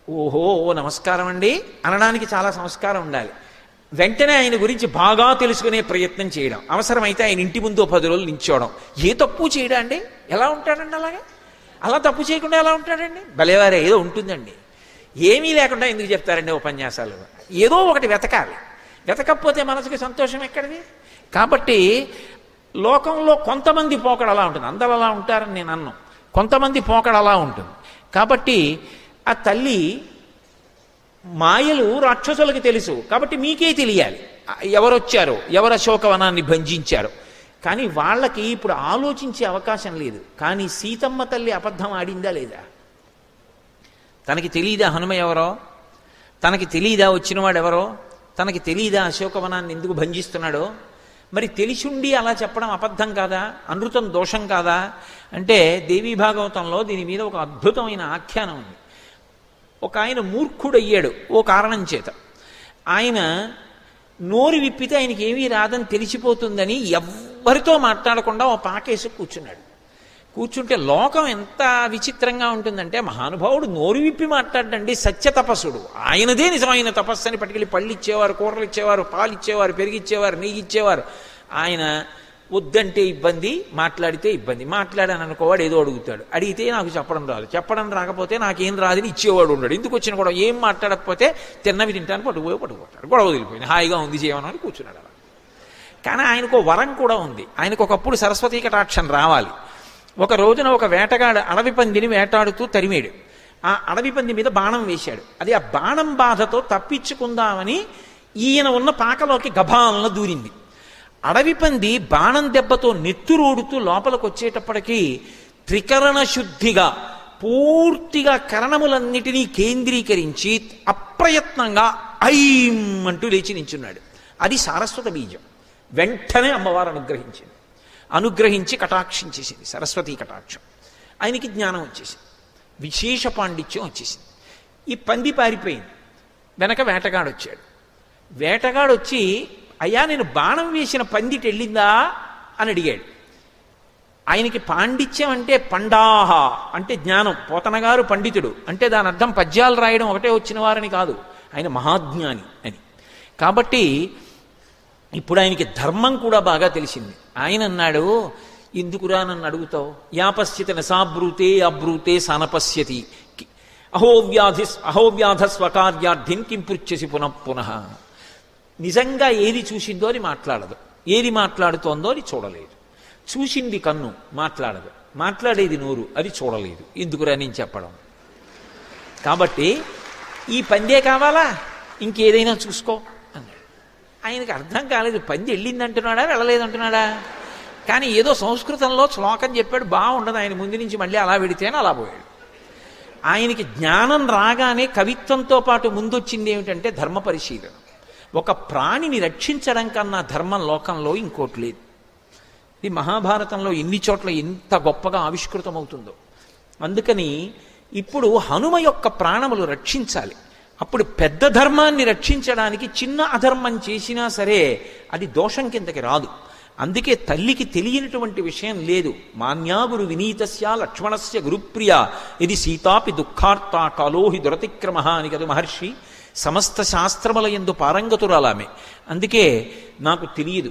ఓహో ఓ నమస్కారం అండి అనడానికి చాలా సంస్కారం ఉండాలి. వెంటనే ఆయన గురించి బాగా తెలుసుకునే ప్రయత్నం చేయడం, అవసరమైతే ఆయన ఇంటి ముందు 10 రోజులు నించోవడం. ఏ తప్పు చేయడా అండి? ఎలా ఉంటాడండి అలాగే? అలా తప్పు చేయకుండా ఎలా ఉంటాడండి? భలేవారే, ఏదో ఉంటుందండి. ఏమీ లేకుండా ఎందుకు చెప్తారండి ఉపన్యాసాలు? ఏదో ఒకటి వెతకాలి. వెతకపోతే మనసుకి సంతోషం ఎక్కడిది? కాబట్టి లోకంలో కొంతమంది పోకడ అలా ఉంటుంది, అందరూ అలా ఉంటారని నేను అన్నాను. కొంతమంది పోకడ అలా ఉంటుంది. కాబట్టి ఆ తల్లి మాయలు రాక్షసులకు తెలుసు, కాబట్టి మీకే తెలియాలి ఎవరొచ్చారో, ఎవరు అశోకవనాన్ని భంజించారో. కానీ వాళ్ళకి ఇప్పుడు ఆలోచించే అవకాశం లేదు. కానీ సీతమ్మ తల్లి అబద్ధం ఆడిందా లేదా? తనకి తెలియదా హనుమ ఎవరో? తనకి తెలియదా వచ్చినవాడు ఎవరో? తనకి తెలియదా అశోకవనాన్ని ఎందుకు భంజిస్తున్నాడో? మరి తెలిసుండి అలా చెప్పడం అబద్ధం కాదా? అనృతం దోషం కాదా? అంటే దేవీ భాగవతంలో దీని మీద ఒక అద్భుతమైన ఆఖ్యానం ఉంది. ఒక ఆయన మూర్ఖుడయ్యాడు ఓ కారణం చేత. ఆయన నోరు విప్పితే ఆయనకి ఏమీ రాదని తెలిసిపోతుందని ఎవ్వరితో మాట్లాడకుండా ఓ పాకేసి కూర్చున్నాడు. కూర్చుంటే లోకం ఎంత విచిత్రంగా ఉంటుందంటే, మహానుభావుడు నోరు విప్పి మాట్లాడండి, సత్య తపస్సుడు, ఆయనదే నిజమైన తపస్సు అని పట్టుకెళ్ళి పళ్ళు ఇచ్చేవారు, కూరలు ఇచ్చేవారు, పాలు ఇచ్చేవారు, పెరిగిచ్చేవారు, నెయ్యి ఇచ్చేవారు. ఆయన వద్దంటే ఇబ్బంది, మాట్లాడితే ఇబ్బంది. మాట్లాడాను అనుకోవాడు ఏదో అడుగుతాడు, అడిగితే నాకు చెప్పడం రాదు, చెప్పడం రాకపోతే నాకేం రాదని ఇచ్చేవాడు ఉన్నాడు. ఎందుకు వచ్చిన కూడా ఏం మాట్లాడకపోతే తిన్నవి తింటాను పట్టుకుపోతాడు. గొడవ వదిలిపోయింది, హాయిగా ఉంది జీవనం కూర్చున్నాడు అలా. కానీ ఆయనకు వరం కూడా ఉంది. ఆయనకు ఒకప్పుడు సరస్వతీ కటాక్షం రావాలి. ఒక రోజున ఒక వేటగాడు అడవి పందిని వేటాడుతూ తరిమేడు. ఆ అడవి పంది మీద బాణం వేశాడు. అది ఆ బాణం బాధతో తప్పించుకుందామని ఈయన ఉన్న పాకలోకి గభాలన దూరింది. అడవి పంది బాణం దెబ్బతో నెత్తురోడుతూ లోపలికి వచ్చేటప్పటికీ త్రికరణ శుద్ధిగా పూర్తిగా కరణములన్నిటినీ కేంద్రీకరించి అప్రయత్నంగా ఐం అంటూ లేచి నించున్నాడు. అది సారస్వత బీజం. వెంటనే అమ్మవారు అనుగ్రహించి కటాక్షించేసింది, సరస్వతీ కటాక్షం. ఆయనకి జ్ఞానం వచ్చేసింది, విశేష పాండిత్యం వచ్చేసింది. ఈ పంది పారిపోయింది. వెనక వేటగాడు వచ్చాడు. వేటగాడు వచ్చి, అయ్యా నేను బాణం వేసిన పందిటి వెళ్ళిందా అని అడిగాడు. ఆయనకి పాండిత్యం అంటే పండాహ అంటే జ్ఞానం. పోతనగారు పండితుడు అంటే దాని అర్థం పద్యాలు రాయడం ఒకటే వచ్చిన వారని కాదు, ఆయన మహాజ్ఞాని అని. కాబట్టి ఇప్పుడు ఆయనకి ధర్మం కూడా బాగా తెలిసింది. ఆయన అన్నాడు, ఎందుకురా నన్ను అడుగుతావు? యాపశ్యతి నసాబ్రూతే అబ్రూతే సానపశ్యతి అహోవ్యాధ స్వకార్యార్థిన్ కిం పృచ్ఛసి పునః. నిజంగా ఏది చూసిందో అది మాట్లాడదు, ఏది మాట్లాడుతోందో అది చూడలేదు. చూసింది కన్ను మాట్లాడదు, మాట్లాడేది నోరు అది చూడలేదు. ఎందుకురా నేను చెప్పడం? కాబట్టి ఈ పందే కావాలా, ఇంకేదైనా చూసుకో అన్నాడు. ఆయనకు అర్థం కాలేదు, పంది వెళ్ళిందంటున్నాడా వెళ్ళలేదంటున్నాడా. కానీ ఏదో సంస్కృతంలో శ్లోకం చెప్పాడు, బాగుండదు. ఆయన ముందు నుంచి మళ్ళీ అలా పెడితేనే అలా పోయాడు. ఆయనకి జ్ఞానం రాగానే కవిత్వంతో పాటు ముందొచ్చింది ఏమిటంటే ధర్మ పరిశీలన. ఒక ప్రాణిని రక్షించడం కన్నా ధర్మం లోకంలో ఇంకోటి లేదు. ఇది మహాభారతంలో ఎన్ని చోట్ల ఎంత గొప్పగా ఆవిష్కృతమవుతుందో. అందుకని ఇప్పుడు హనుమ యొక్క ప్రాణములు రక్షించాలి. అప్పుడు పెద్ద ధర్మాన్ని రక్షించడానికి చిన్న అధర్మం చేసినా సరే అది దోషం కిందకి రాదు. అందుకే తల్లికి తెలియనటువంటి విషయం లేదు. మాన్యాగురు వినీతస్య లక్ష్మణస్య గురుప్రియ ఇది సీతాపి దుఃఖార్త కాలోహి దురతిక్రమ అని కదా మహర్షి. సమస్త శాస్త్రముల యందు పారంగతురాలామె. అందుకే నాకు తెలియదు.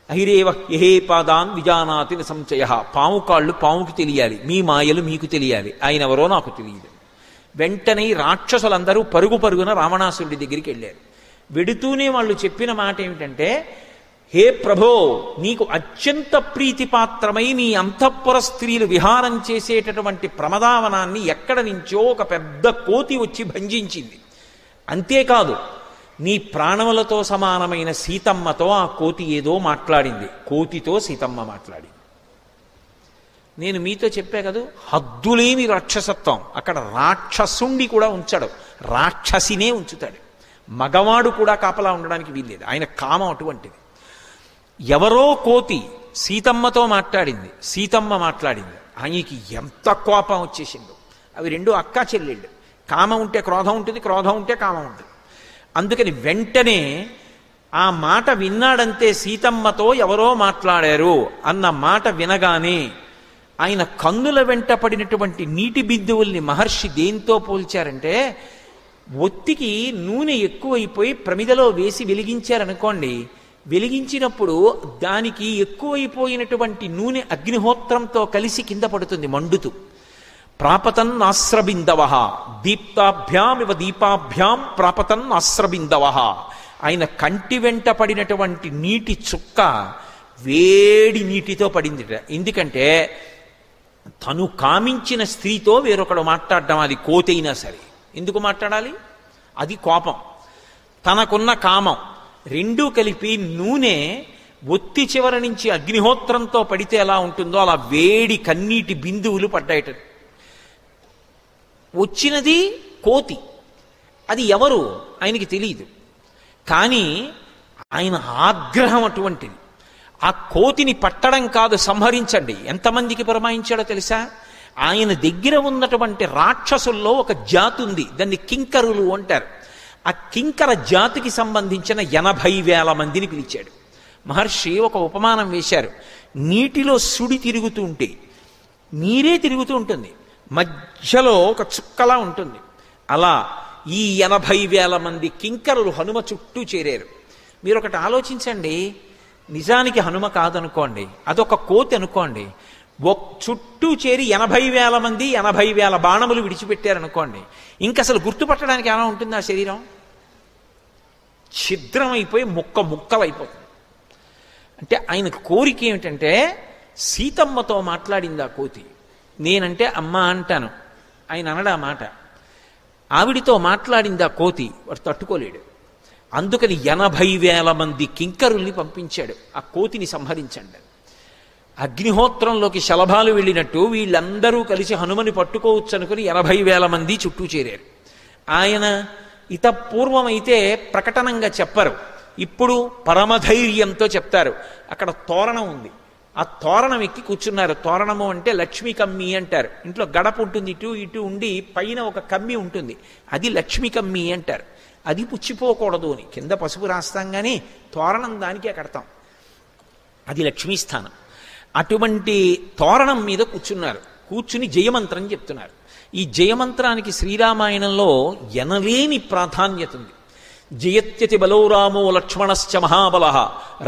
అహిరేవ యహే పాదాన్ విజానాతి న సంశయ. పాము కాళ్ళు పాముకి తెలియాలి, మీ మాయలు మీకు తెలియాలి, ఆయన ఎవరో నాకు తెలియదు. వెంటనే రాక్షసులందరూ పరుగున రావణాసురుడి దగ్గరికి వెళ్ళారు. వెడుతూనే వాళ్ళు చెప్పిన మాట ఏమిటంటే, హే ప్రభో, నీకు అత్యంత ప్రీతిపాత్రమై నీ అంతఃపుర స్త్రీలు విహారం చేసేటటువంటి ప్రమదావనాన్ని ఎక్కడ నుంచో ఒక పెద్ద కోతి వచ్చి భంజించింది. అంతేకాదు, నీ ప్రాణములతో సమానమైన సీతమ్మతో ఆ కోతి ఏదో మాట్లాడింది. కోతితో సీతమ్మ మాట్లాడింది. నేను మీతో చెప్పా కదా, హద్దులేని రాక్షసత్వం. అక్కడ రాక్షసుండి కూడా ఉంచాడు, రాక్షసినే ఉంచుతాడు. మగవాడు కూడా కాపలా ఉండడానికి వీల్లేదు. ఆయన కామం అటువంటిది. ఎవరో కోతి సీతమ్మతో మాట్లాడింది, సీతమ్మ మాట్లాడింది. ఆయనకి ఎంత కోపం వచ్చేసిందో. అవి రెండు అక్కా చెల్లెళ్ళు. కామం ఉంటే క్రోధం ఉంటుంది, క్రోధం ఉంటే కామం ఉంటుంది. అందుకని వెంటనే ఆ మాట విన్నాడంతే, సీతమ్మతో ఎవరో మాట్లాడారు అన్న మాట వినగానే ఆయన కన్నుల వెంట పడినటువంటి నీటి బిందువుల్ని మహర్షి దేంతో పోల్చారంటే, ఒత్తికి నూనె ఎక్కువైపోయి ప్రమిదలో వేసి వెలిగించారనుకోండి, వెలిగించినప్పుడు దానికి ఎక్కువైపోయినటువంటి నూనె అగ్నిహోత్రంతో కలిసి కింద పడుతుంది మండుతూ. ప్రాపతన్ ఆశ్రబిందవ దీప్తాభ్యామివ దీపాభ్యాం ప్రాపతన్ ఆశ్రబిందవ. ఆయన కంటి వెంట పడినటువంటి నీటి చుక్క వేడి నీటితో పడిందిట. ఎందుకంటే తను కామించిన స్త్రీతో వేరొకడు మాట్లాడడం, అది కోతైనా సరే ఎందుకు మాట్లాడాలి? అది కోపం. తనకున్న కామం రెండూ కలిపి నూనె ఒత్తి చివర నుంచి అగ్నిహోత్రంతో పడితే ఎలా ఉంటుందో అలా వేడి కన్నీటి బిందువులు పడ్డాయట. వచ్చినది కోతి, అది ఎవరు ఆయనకి తెలియదు. కానీ ఆయన ఆగ్రహం అటువంటిది. ఆ కోతిని పట్టడం కాదు, సంహరించండి. ఎంతమందికి పురమాయించాడో తెలుసా? ఆయన దగ్గర ఉన్నటువంటి రాక్షసుల్లో ఒక జాతి ఉంది, దాన్ని కింకరులు అంటారు. ఆ కింకర జాతికి సంబంధించిన 80,000 మందిని పిలిచాడు. మహర్షి ఒక ఉపమానం వేశారు. నీటిలో సుడి తిరుగుతూ ఉంటే నీరే తిరుగుతూ ఉంటుంది, మధ్యలో ఒక చుక్కలా ఉంటుంది. అలా ఈ 80,000 మంది కింకరులు హనుమ చుట్టూ చేరారు. మీరు ఒకటి ఆలోచించండి, నిజానికి హనుమ కాదనుకోండి, అదొక కోతి అనుకోండి, చుట్టూ చేరి 80,000 మంది 80,000 బాణములు విడిచిపెట్టారనుకోండి, ఇంక అసలు గుర్తుపట్టడానికి ఎలా ఉంటుంది? ఆ శరీరం ఛిద్రమైపోయి ముక్కలైపోతుంది. అంటే ఆయన కోరిక ఏమిటంటే, సీతమ్మతో మాట్లాడింది ఆ కోతి. నేనంటే అమ్మ అంటాను, ఆయన అనడా మాట. ఆవిడితో మాట్లాడింది ఆ కోతి, వాడు తట్టుకోలేడు. అందుకని 80,000 మంది కింకరుల్ని పంపించాడు, ఆ కోతిని సంహరించండి. అగ్నిహోత్రంలోకి శలభాలు వెళ్ళినట్టు వీళ్ళందరూ కలిసి హనుమని పట్టుకోవచ్చు అనుకుని 80,000 మంది చుట్టూ చేరారు. ఆయన ఇతపూర్వమైతే ప్రకటనంగా చెప్పరు, ఇప్పుడు పరమధైర్యంతో చెప్తారు. అక్కడ తోరణం ఉంది, ఆ తోరణం ఎక్కి కూర్చున్నారు. తోరణము అంటే లక్ష్మీ కమ్మి అంటారు. ఇంట్లో గడప ఉంటుంది, ఇటు ఇటు ఉండి పైన ఒక కమ్మి ఉంటుంది, అది లక్ష్మీ కమ్మి అంటారు. అది పుచ్చిపోకూడదు అని కింద పసుపు రాస్తాం, కానీ తోరణం దానికే కడతాం, అది లక్ష్మీస్థానం. అటువంటి తోరణం మీద కూర్చున్నారు. కూర్చుని జయమంత్రం చెప్తున్నారు. ఈ జయమంత్రానికి శ్రీరామాయణంలో ఎనలేని ప్రాధాన్యత ఉంది. జయత్యతి బలో రామో లక్ష్మణశ్చ మహాబలః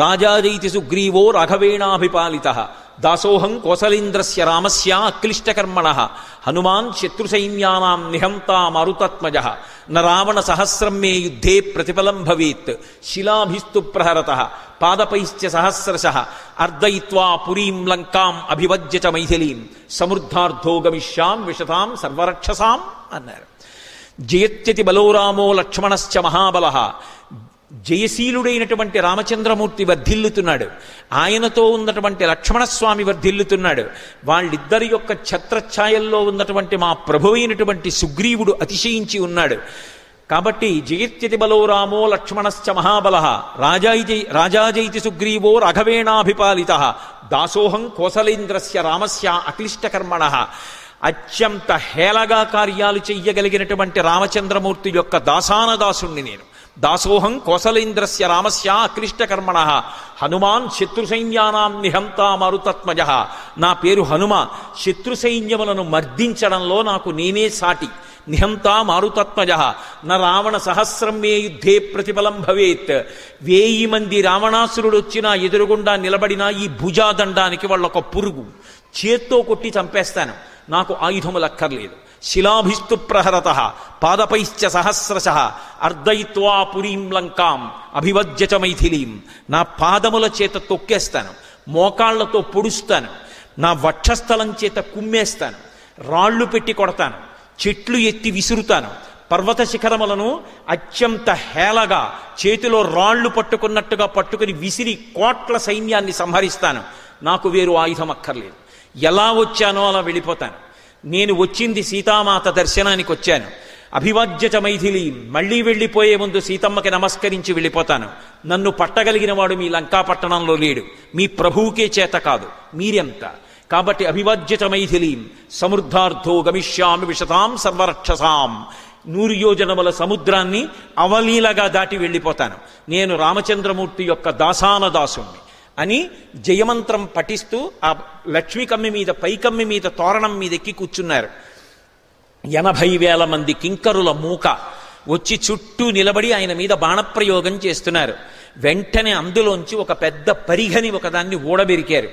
రాజాజైతి సుగ్రీవో రాఘవేణాభిపాలితః దాసోహం కోసలేంద్రస్య రామస్య అక్లిష్టకర్మణః హనుమాన్ శత్రుసైన్యానాం నిహంతా మరుతత్మజః న రావణ సహస్రం మే యుద్ధే ప్రతిఫలం భవేత్ శిలాభిస్తు ప్రహరతః పాదపైశ్చ సహస్రశః అర్దయిత్వా పురీం లంకాం అభివజ్య చ మైథిలీం సమృద్ధార్థో గమిష్యాం విశతాం సర్వరక్షసాం అన్నారు. జయత్యతి బలో రామో లక్ష్మణశ్చ మహాబలః, జయశీలుడైనటువంటి రామచంద్రమూర్తి వర్ధిల్లుతున్నాడు, ఆయనతో ఉన్నటువంటి లక్ష్మణస్వామి వర్ధిల్లుతున్నాడు. వాళ్ళిద్దరి యొక్క ఛత్రఛాయల్లో ఉన్నటువంటి మా ప్రభువైనటువంటి సుగ్రీవుడు అతిశయించి ఉన్నాడు. కాబట్టి జయత్యతి బలో రామో లక్ష్మణశ్చ మహాబలః రాజాజైతి సుగ్రీవో రాఘవేణాభిపాలితః దాసోహం కోసలేంద్రస్య రామస్య అక్లిష్టకర్మణః. అత్యంత హేళగా కార్యాలు చెయ్యగలిగినటువంటి రామచంద్రమూర్తి యొక్క దాసానదాసుణ్ణి నేను. దాసోహం కోసలేంద్రస్య రామస్య అక్లిష్టకర్మణః హనుమాన్ శత్రుసైన్యానాం నిహంతా మరుతత్మజః. నా పేరు హనుమ, శత్రుసైన్యములను మర్దించడంలో నాకు నేనే సాటి. నిహంతా మారుతత్మజః న రావణ సహస్రం మే యుద్ధే ప్రతిఫలం భవేత్. 1000 మంది రావణాసురుడు వచ్చినా ఎదురుగుండా నిలబడినా ఈ భుజాదండానికి వాళ్ళొక పురుగు, చేత్తో కొట్టి చంపేస్తాను, నాకు ఆయుధములక్కర్లేదు. శిలాభిస్తు ప్రహరతః పాదపైశ్చ సహస్రశః అర్దయిత్వా పురీం లంకాం అభివజ్య చ మైథిలీం. నా పాదముల చేత తొక్కేస్తాను, మోకాళ్లతో పొడుస్తాను, నా వక్షస్థలం చేత కుమ్మేస్తాను, రాళ్లు పెట్టి కొడతాను, చెట్లు ఎత్తి విసురుతాను, పర్వత శిఖరములను అత్యంత హేళగా చేతిలో రాళ్లు పట్టుకున్నట్టుగా పట్టుకుని విసిరి కోట్ల సైన్యాన్ని సంహరిస్తాను. నాకు వేరు ఆయుధం అక్కర్లేదు. ఎలా వచ్చానో అలా వెళ్ళిపోతాను. నేను వచ్చింది సీతామాత దర్శనానికి వచ్చాను. అభివాజ్య చ మైథిలి, మళ్ళీ వెళ్ళిపోయే ముందు సీతమ్మకి నమస్కరించి వెళ్ళిపోతాను. నన్ను పట్టగలిగిన వాడు మీ లంకాపట్టణంలో లేడు, మీ ప్రభువుకే చేత కాదు, మీరెంత. కాబట్టి అభివాజ్య చ మైథిలీం సమృద్ధార్థో గమిష్యామి విశతాం సర్వరక్షసాం. 100 యోజనముల సముద్రాన్ని అవలీలగా దాటి వెళ్ళిపోతాను, నేను రామచంద్రమూర్తి యొక్క దాసానదాసుణ్ణి అని జయమంత్రం పఠిస్తూ ఆ లక్ష్మీ కమ్మి మీద, పైకమ్మి మీద, తోరణం మీద ఎక్కి కూర్చున్నారు. 80,000 మంది కింకరుల మూక వచ్చి చుట్టూ నిలబడి ఆయన మీద బాణప్రయోగం చేస్తున్నారు. వెంటనే అందులోంచి ఒక పెద్ద పరిఘని ఒకదాన్ని ఊడబెరికారు.